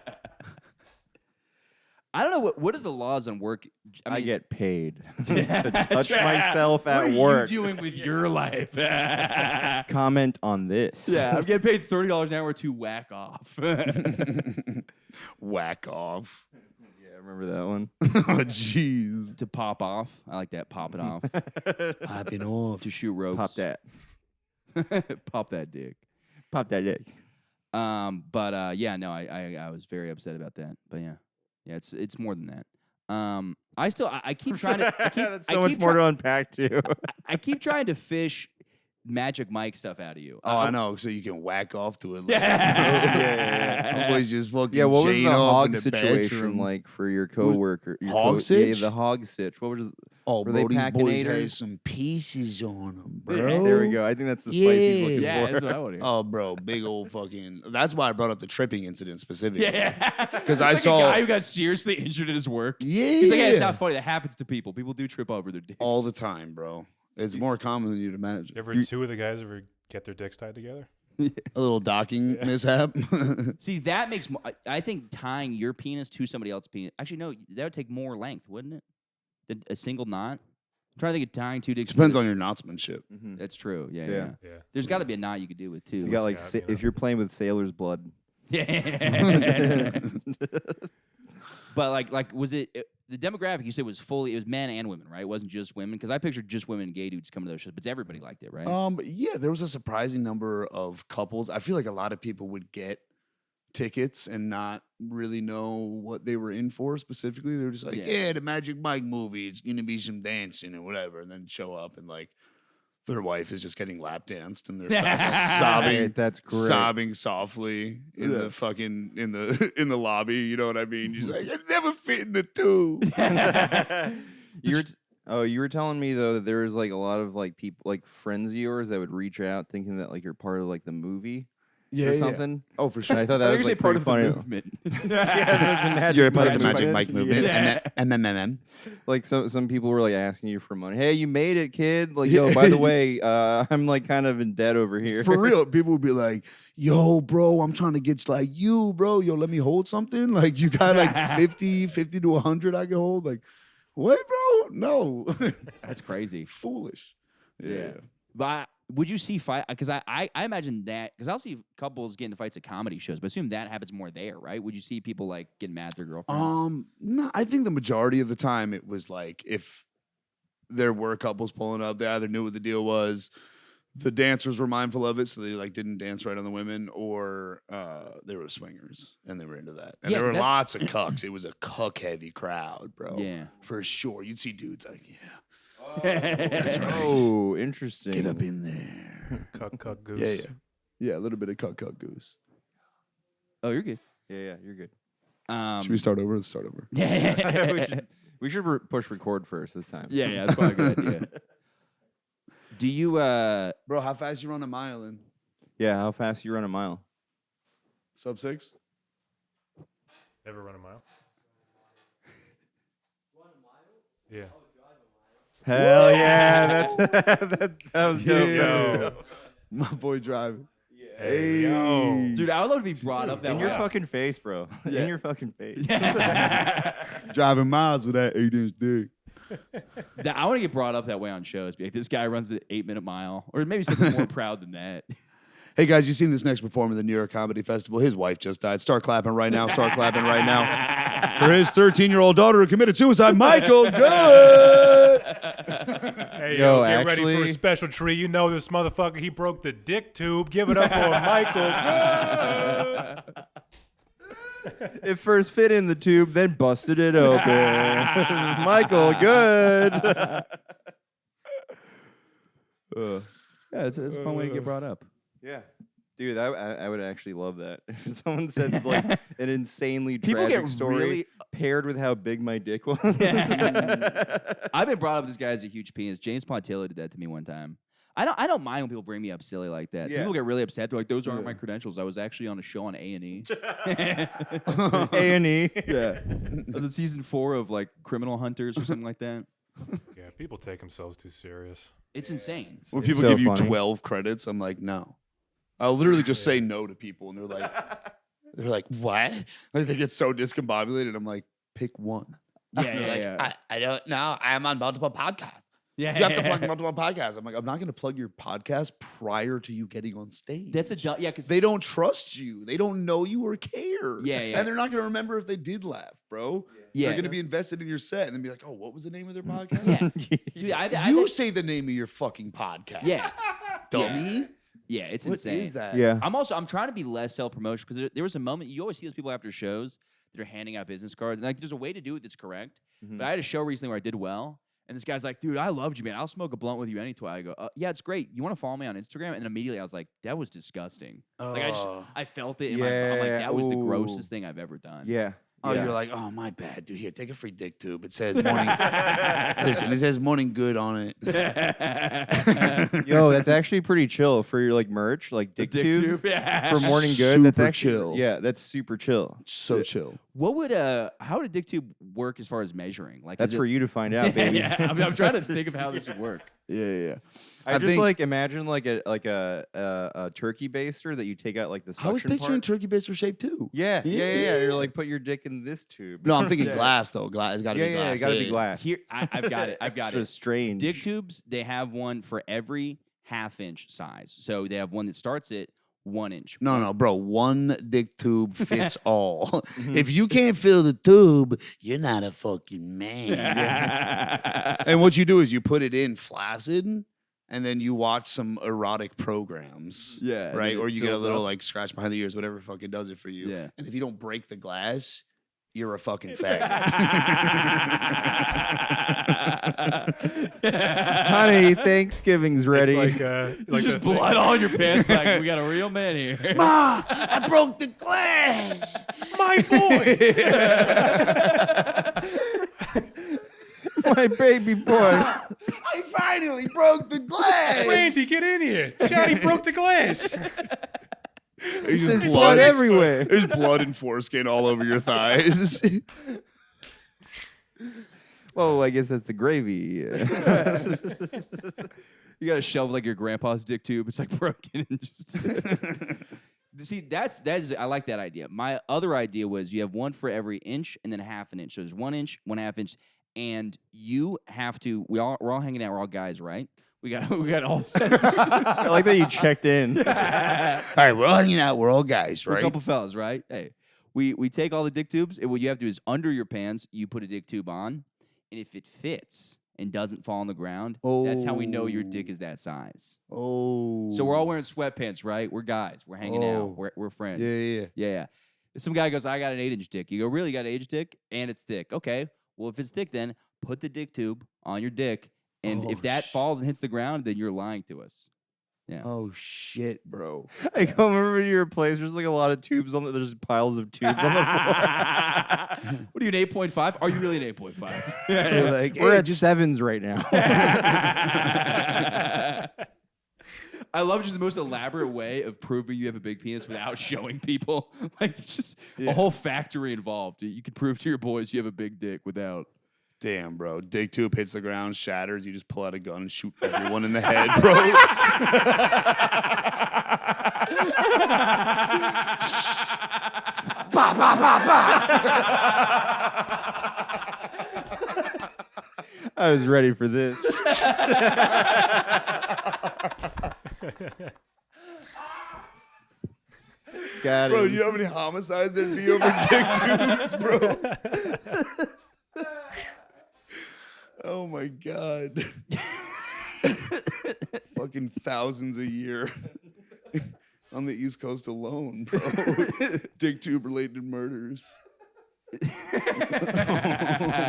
I don't know what are the laws on work. I get paid to That's touch right. myself What at are work. you doing with your life? Yeah, Comment on this. I'm getting paid $30 an hour to whack off. Whack off. Yeah, I remember that one. Oh, jeez. To pop off. I like that. Pop it off. Popping off. To shoot ropes. Pop that. Pop that dick. Pop that dick. Yeah, no, I was very upset about that. But yeah, it's more than that. I keep trying to. That's so much more to unpack too. I keep trying to fish Magic Mike stuff out of you. Oh, I know. So you can whack off to it. Like, Yeah. My boys just fucking Yeah, what was chain the off hog in the situation bedroom. like for your coworker? Your hog Yeah, sitch? the hog sitch. What was? Oh, Were they bro, these packing boys haters? had some pieces on them, bro. Yeah. There we go. I think that's the spice he's looking Yeah, for. that's what I want to hear. Oh, bro, big old fucking. That's why I brought up the tripping incident specifically. Yeah, 'Cause It's I like saw- a guy who got seriously injured at his work. Yeah. He's like, yeah, it's not funny. That happens to people. People do trip over their dicks. All the time, bro. It's more common than you'd imagine. Two of the guys ever get their dicks tied together? A little docking mishap. See, that makes more. I think tying your penis to somebody else's penis. Actually, no, that would take more length, wouldn't it? Than a single knot. I'm trying to think of tying two dicks. Depends on your knotsmanship. That's true. Yeah. Yeah. Yeah. There's got to be a knot you could do with too. You got like Scott, you know. if you're playing with sailor's blood. Yeah. But like, was it the demographic you said was fully? It was men and women, right? It wasn't just women because I pictured just women and gay dudes coming to those shows, but everybody liked it, right? Yeah, there was a surprising number of couples. I feel like a lot of people would get tickets and not really know what they were in for specifically. They were just like, yeah, the Magic Mike movie, it's gonna be some dancing or whatever, and then show up and like their wife is just getting lap danced and they're sobbing. That's great. Sobbing softly in the fucking in the lobby. You know what I mean? She's like, I never fit in the tube. You were telling me though that there was like a lot of like people like friends of yours that would reach out thinking that like you're part of like the movie or something. Oh, for And sure. I thought that was like part pretty of funny. the movement. You're a part of the Magic Magic Mike movement. Yeah. MMM. Like some people were like asking you for money. Hey, you made it, kid. Like, yo, by the way, I'm like kind of in debt over here. For real, people would be like, yo, bro, I'm trying to get like you, bro. Yo, let me hold something. Like, you got like 50 to 100 I can hold. Like, what, bro? No. That's crazy. Foolish. Yeah. But would you see fight? Because I imagine that because I'll see couples getting into fights at comedy shows, but I assume that happens more there, right? Would you see people like getting mad at their girlfriends? No, I think the majority of the time it was like if there were couples pulling up, they either knew what the deal was, the dancers were mindful of it, so they like didn't dance right on the women, or they were swingers and they were into that. And Yeah, there were 'cause lots of cucks. It was a cuck heavy crowd, bro. Yeah. for sure. You'd see dudes like, yeah, That's right. Oh, interesting. get up in there. Cuck goose. Yeah, a little bit of cuck goose. Oh, you're good. Yeah, you're good. Should we start over? Let's start over. we should push record first this time. Yeah, that's probably a good idea. Do you Bro, how fast you run a mile in? Yeah, how fast you run a mile? Sub 6? Ever run a mile? Yeah. Hell yeah, that was dope. Yo. My boy driving. Hey, yo. dude, I would love to be brought up that In way. your fucking face, bro. Yeah. In your fucking face. Driving miles with that 8-inch dick. I want to get brought up that way on shows. Be like, this guy runs an 8-minute mile, or maybe something more proud than that. Hey guys, you seen this next performer at the New York Comedy Festival? His wife just died. Start clapping right now. Start clapping right now. For his 13-year-old daughter who committed suicide, Michael Good. Hey, Yo, get ready for a actually- special treat. You know this motherfucker, he broke the dick tube. Give it up for Michael Good. It first fit in the tube, then busted it open. Michael, good. Yeah, it's a fun way to get brought up. Yeah. Dude, I would actually love that. If someone said like an insanely People tragic get story really- paired with how big my dick was. I've been brought up. This guy has a huge penis. James Pontillo did that to me one time. I don't mind when people bring me up silly like that. Some Yeah. people get really upset. They're like, "Those aren't my credentials. I was actually on a show on A&E." A&E. Yeah, the season 4 of like Criminal Hunters or something like that. Yeah, people take themselves too serious. It's insane. When It's people so give you funny. 12 credits, I'm like, no. I'll literally just say no to people, and they're like, what? Like they get so discombobulated. I'm like, pick one. Yeah, They're yeah, like, yeah. I don't know. I'm on multiple podcasts. Yeah, You have to plug multiple podcasts. I'm like, I'm not going to plug your podcast prior to you getting on stage. That's because They don't trust you. They don't know you or care. Yeah, yeah. And they're not going to remember if they did laugh, bro. Yeah. They're going to be invested in your set and then be like, oh, what was the name of their podcast? yeah. Dude, You say the name of your fucking podcast. Yeah. Dummy. Yeah, it's What insane. is that? Yeah. I'm trying to be less self-promotion because there was a moment you always see those people after shows that are handing out business cards, and like there's a way to do it that's correct. But I had a show recently where I did well, and this guy's like, "Dude, I loved you, man. I'll smoke a blunt with you anytime." I go, "Yeah, it's great. You want to follow me on Instagram?" And then immediately I was like, "That was disgusting." Like I felt it in my. I'm like, "That was the Ooh. grossest thing I've ever done." Yeah. Oh, Yeah. you're like, oh, my bad, dude. Here, take a free dick tube. It says morning. Listen, it says morning good on it. Yo, that's actually pretty chill for your like merch, like dick tubes Yeah. for morning good. That's Super actually chill. Yeah, that's super chill. So chill. What would how did DickTube work as far as measuring? Like That's is for it, you to find out, baby. yeah, I'm trying to think of how this would work. Yeah. I just think- like imagine like a turkey baster that you take out like the suction I was picturing part. turkey baster shape too. Yeah. Yeah. You're like put your dick in this tube. No, I'm thinking Yeah. glass though. Glass. It's got to be glass. it gotta be glass. Here, I've got it. I've got Extra it. strange. Dick tubes, they have one for every half-inch size. So they have one that starts at 1 inch. No, bro. One dick tube fits all. If you can't fill the tube, you're not a fucking man. And what you do is you put it in flaccid, and then you watch some erotic programs. Yeah, and Right? then Or it you get a fills little up. like scratch behind the ears, whatever fucking does it for you. Yeah. And if you don't break the glass, you're a fucking faggot. Honey, Thanksgiving's ready. It's like Just the thing- blood all in your pants. Like we got a real man here. Ma, I broke the glass. My boy. My baby boy. I finally broke the glass. Randy, get in here. Johnny broke the glass. There's There's just blood everywhere. There's blood and foreskin all over your thighs. Well, I guess that's the gravy. You got to shove like your grandpa's dick tube. It's like broken. And just see, that's I like that idea. My other idea was you have one for every inch and then half an inch. So there's 1 inch, 1/2 inch, and you have to. We're all hanging out. We're all guys, right? We got all set. I like that you checked in. All right, we're all hanging out. We're all guys, We're a right? couple fellas, right? Hey, we take all the dick tubes, and what you have to do is under your pants, you put a dick tube on, and if it fits and doesn't fall on the ground, that's how we know your dick is that size. Oh. So we're all wearing sweatpants, right? We're guys. We're hanging out. We're friends. Yeah. If some guy goes, I got an 8-inch dick. You go, really? You got an 8-inch dick? And it's thick. Okay. Well, if it's thick, then put the dick tube on your dick. And if that falls and hits the ground, then you're lying to us. Yeah. Oh, shit, bro. I come over to your place. There's like a lot of tubes on the. There's piles of tubes on the floor. What are you, an 8.5? Are you really an 8.5? We're like, We're hey, at 7s right now. I love just the most elaborate way of proving you have a big penis without showing people. Like, it's just a whole factory involved. You can prove to your boys you have a big dick without. Damn, bro. Dick tube hits the ground, shatters. You just pull out a gun and shoot everyone in the head, bro. Bah, bah, bah, bah. I was ready for this. Got Bro, it. you know how many homicides there'd be over dick tubes, bro? Oh my God. Fucking thousands a year on the East Coast alone, bro. Dick tube related murders. Oh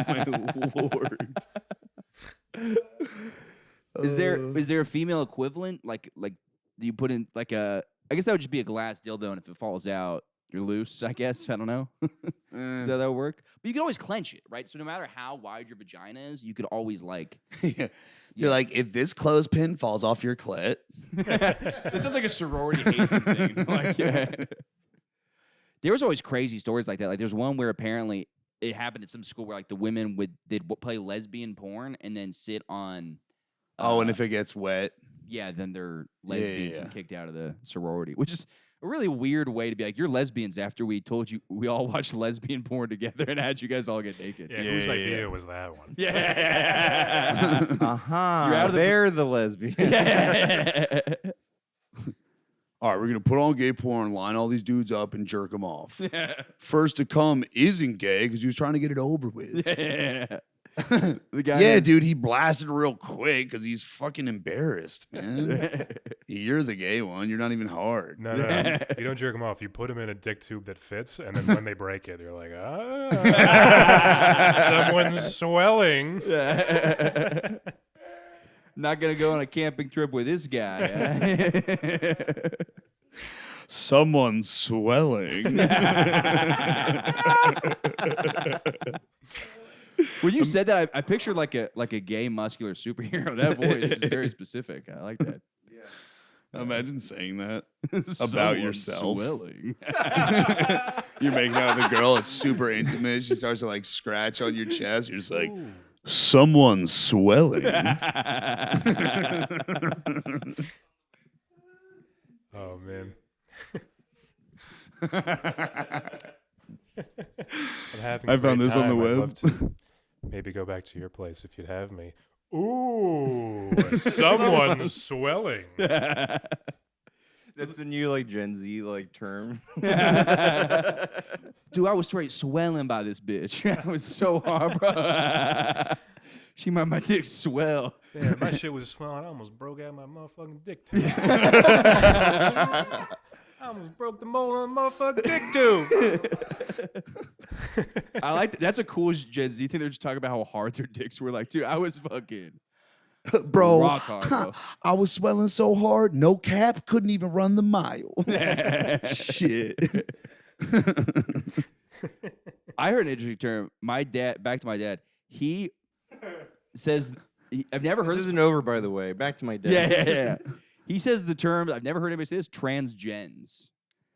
my Lord. Is there a female equivalent? Like you put in like a, I guess that would just be a glass dildo, and if it falls out, you're loose, I guess. I don't know. Does that would work? But you can always clench it, right? So no matter how wide your vagina is, you could always like. Yeah. You're like, if this clothespin falls off your clit. It sounds like a sorority hazing thing. Like, there was always crazy stories like that. Like there's one where apparently it happened at some school where like the women they'd play lesbian porn and then sit on. And if it gets wet. Yeah, then they're lesbians and kicked out of the sorority, which is a really weird way to be like, you're lesbians after we told you we all watched lesbian porn together and had you guys all get naked. Yeah, whose idea was that one? Yeah. You're out of they're the lesbian. All right, we're going to put on gay porn, line all these dudes up, and jerk them off. First to come isn't gay because he was trying to get it over with. The guy Yeah, dude, he blasted real quick because he's fucking embarrassed, man. You're the gay one. You're not even hard. No. You don't jerk them off. You put them in a dick tube that fits, and then when they break it, you're like, someone's swelling. Not going to go on a camping trip with this guy. Someone's swelling. When you said that, I pictured like a gay muscular superhero. That voice is very specific. I like that. Yeah. Imagine saying that about Someone's yourself. swelling. You're making out with a girl. It's super intimate. She starts to like scratch on your chest. You're just like, someone's swelling. Oh, man. I found this on the web. I'd love to maybe go back to your place if you'd have me. Ooh, someone's swelling. That's the new like Gen Z like term. Dude, I was straight swelling by this bitch. I was so hard, bro. She made my dick swell. Yeah, my shit was swelling. I almost broke out my motherfucking dick tube. I almost broke the mold on the motherfucking dick tube. I like that. That's a cool Gen Z thing. They're just talking about how hard their dicks were. Like, dude, I was fucking Bro, rock hard, bro. I was swelling so hard, no cap, couldn't even run the mile. Shit. I heard an interesting term. My dad, back to my dad, he says, I've never heard This isn't over, by the way. Back to my dad. Yeah. He says the term, I've never heard anybody say this, transgens,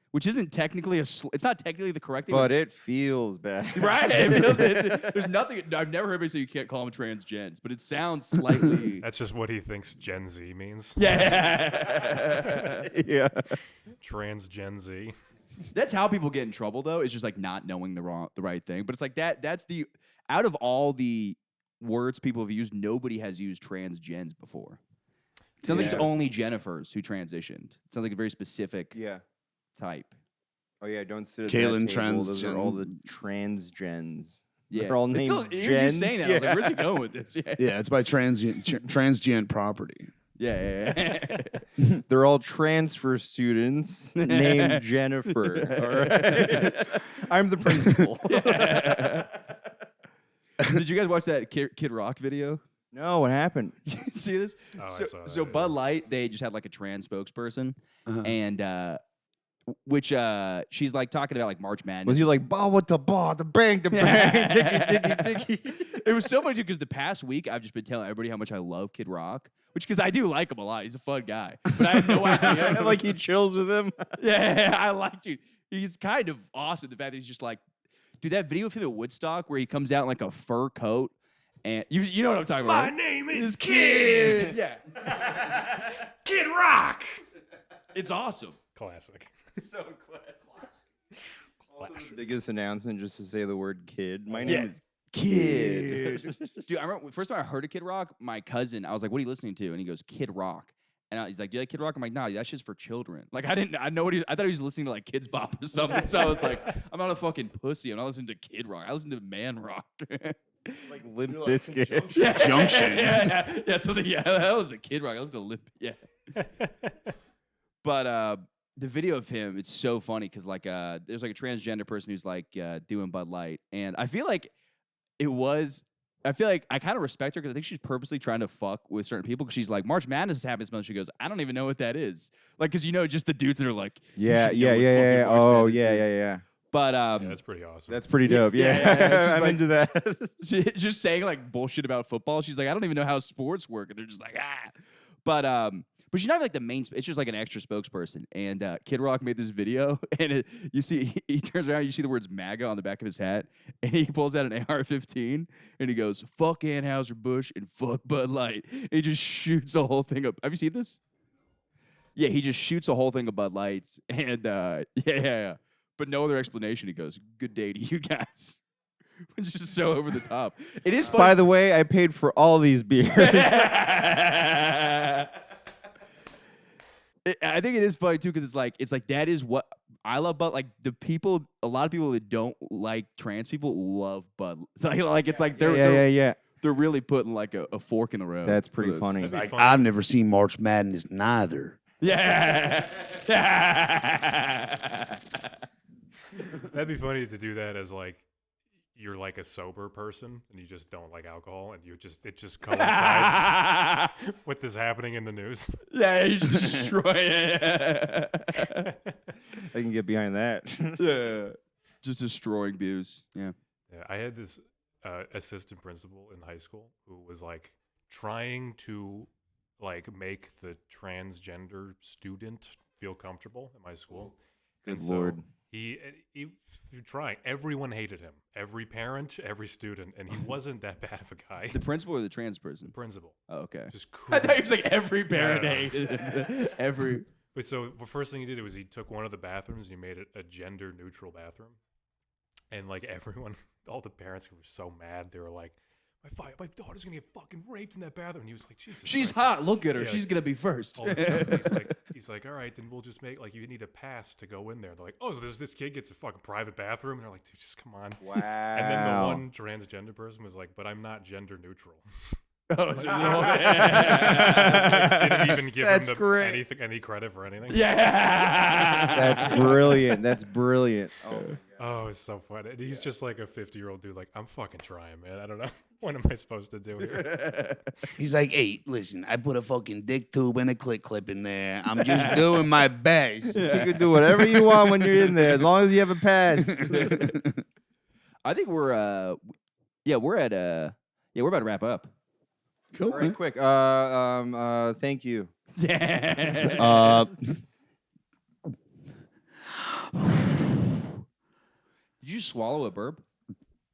which isn't technically it's not technically the correct thing. But it feels bad. Right? There's nothing, I've never heard anybody say you can't call them transgens, but it sounds slightly. That's just what he thinks Gen Z means. Yeah. Yeah. Trans Gen Z. That's how people get in trouble, though, is just like not knowing the right thing. But it's like that's out of all the words people have used, nobody has used transgens before. It sounds like it's only Jennifers who transitioned. It sounds like a very specific type. Oh yeah, don't sit at Caitlyn that table. Those are all the transgen. transgens. Yeah. They're all It's named you Jens. saying that, I was like, where's he going with this? Yeah. Yeah, it's by transient property. Yeah. They're all transfer students named Jennifer. All right. I'm the principal. Did you guys watch that Kid Rock video? No, what happened? See this? Oh, I so saw that, so yeah. Bud Light, they just had like a trans spokesperson, and which she's like talking about like March Madness. Was he like, ball with the ball, the bang, the bang, diggy. It was so funny because the past week I've just been telling everybody how much I love Kid Rock, which because I do like him a lot. He's a fun guy, but I had no idea. Like he chills with him. Yeah, I like dude. He's kind of awesome. The fact that he's just like, dude, that video of him at Woodstock where he comes out in like a fur coat, and you know what I'm talking about. My name is Kid. Yeah, Kid Rock. it's awesome. Classic. So classic. The biggest announcement just to say the word kid. My name is Kid. Dude, I remember first time I heard of Kid Rock, my cousin, I was like, what are you listening to? And he goes, Kid Rock. And he's like, do you like Kid Rock? I'm like, nah, that shit's for children. Like, I thought he was listening to like Kids Bop or something. So I was like, I'm not a fucking pussy. I'm not listening to Kid Rock. I listen to Man Rock. Like Limp Bizkit. Junction. Yeah, so that was a Kid Rock. I was gonna Limp, yeah. But the video of him, it's so funny because like there's like a transgender person who's like doing Bud Light, and I feel like I kind of respect her because I think she's purposely trying to fuck with certain people because she's like, March Madness is happening this month. She goes, I don't even know what that is. Like, because just the dudes that are like, Yeah. you should know what fucking March Oh, Madness is. yeah. But Yeah, that's pretty awesome. That's pretty dope. Yeah, she's I'm like- into that. she, just saying like bullshit about football. She's like, I don't even know how sports work, and they're just like, ah. But she's not like the main. It's just like an extra spokesperson. And Kid Rock made this video, and you see he turns around, you see the words MAGA on the back of his hat, and he pulls out an AR-15, and he goes, "Fuck Anheuser-Busch and fuck Bud Light." And he just shoots a whole thing up. Have you seen this? Yeah, he just shoots a whole thing of Bud Lights, and yeah. But no other explanation. He goes, "Good day to you guys." Which is just so over the top. It is funny. By the way, I paid for all these beers. I think it is funny too because it's like that is what I love. But like a lot of people that don't like trans people love Bud. Like it's like Yeah. they're really putting like a fork in the road. That's for pretty this. funny. That'd be Like, funny. I've never seen March Madness neither. Yeah. That'd be funny to do that as like you're like a sober person and you just don't like alcohol and it just coincides with this happening in the news. Yeah, he's destroying it. I can get behind that. Yeah. Just destroying views. Yeah. Yeah, I had this assistant principal in high school who was like trying to like make the transgender student feel comfortable at my school. Good And so Lord. He trying. Everyone hated him. Every parent, every student, and he wasn't that bad of a guy. The principal or the trans person? Principal. Oh, okay. Just I cool. thought he was like every parent No. hated him. Every. But so the first thing he did was he took one of the bathrooms and he made it a gender neutral bathroom. And like everyone, all the parents who were so mad, they were like, my daughter's gonna get fucking raped in that bathroom. And he was like, Jesus. She's Christ. hot. Look at her. Yeah. She's gonna be first. All this stuff. He's like, all right, then we'll just make like you need a pass to go in there. They're like, oh, so this kid gets a fucking private bathroom, and they're like, dude, just come on. Wow. And then the one transgender person was like, but I'm not gender neutral. Oh, so Like, didn't even give That's him great. any credit for anything. yeah. That's brilliant. That's brilliant. Oh, my God. Oh, it's so funny. And he's just like a 50-year-old dude. Like, I'm fucking trying, man. I don't know. What am I supposed to do here? He's like, hey, listen, I put a fucking dick tube and a clip in there. I'm just doing my best. You can do whatever you want when you're in there, as long as you have a pass. I think we're about to wrap up. Cool. All right, quick. Thank you. Yeah. Did you swallow a burp?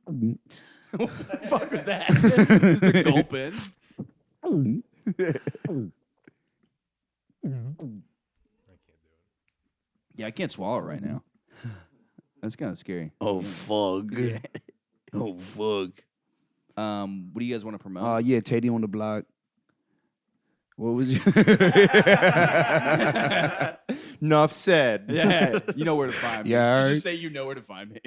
What the fuck was that? Just a gulp in. I can't do it. Yeah, I can't swallow it right now. That's kind of scary. Oh, fuck. Oh, fuck. What do you guys want to promote? Yeah, Teddy on the block. What was you? Enough said. Yeah, you know where to find me. Yeah, Just alright. say you know where to find me.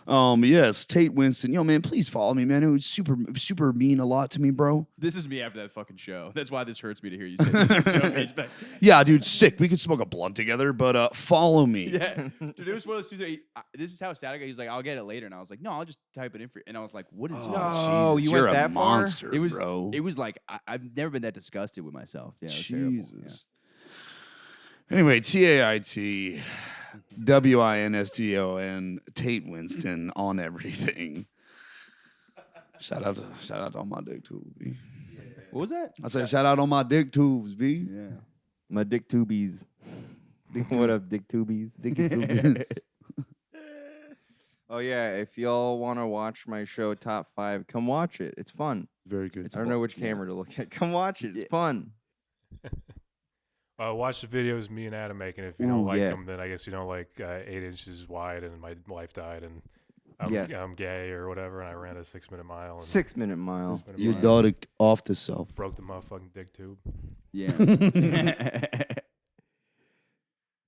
Yes, Tait Winston. Yo, man, please follow me, man. It was super mean a lot to me, bro. This is me after that fucking show. That's why this hurts me to hear you say this. So much. Yeah, dude, sick. We could smoke a blunt together, but follow me. Yeah, dude, it was one of those two. This is how sad I got. He was like, "I'll get it later," and I was like, "No, I'll just type it in for you." And I was like, "What is?" Oh, Jesus, you you're went a that far? monster, It was. bro. It was like I've never been that disgusted with myself. Yeah, it was terrible. Yeah. Jesus. Anyway, Tait Winston, Tait Winston on everything. Shout out to all my dick tubes, B. What was that? I said shout out on my dick tubes, B. Yeah. My dick tubies. What up, dick tubies? Dick tubes. Oh yeah, if y'all want to watch my show Top 5, come watch it. It's fun. Very good. I don't know which camera to look at. Come watch it. It's fun. Watch the videos me and Adam making. If you don't Ooh, like yeah. them, then I guess you don't like 8 inches wide and my wife died and Yes. I'm gay or whatever and I ran a 6-minute mile. And 6-minute mile. 6-minute Your mile. daughter off the self. Broke the motherfucking dick tube. Yeah.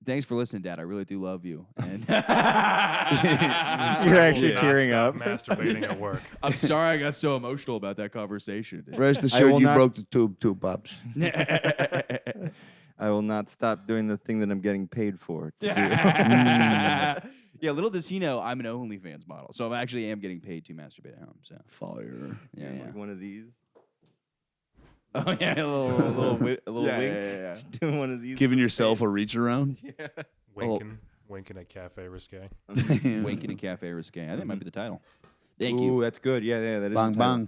Thanks for listening, Dad. I really do love you. And You're I will actually not tearing stop up. masturbating at work. I'm sorry I got so emotional about that conversation. Rest I assured, will you not- broke the tube too, pops. I will not stop doing the thing that I'm getting paid for. To do. Yeah, little does he know I'm an OnlyFans model, so I actually am getting paid to masturbate at home. So Fire. yeah, Like one of these. Oh yeah, A little wink. yeah. Doing one of these. Giving yourself a reach around. Yeah. Winkin at Cafe Risqué. Winkin and Cafe Risqué. I think it might be the title. Thank Ooh, you. that's good. Yeah, that is. Bang the title. bang.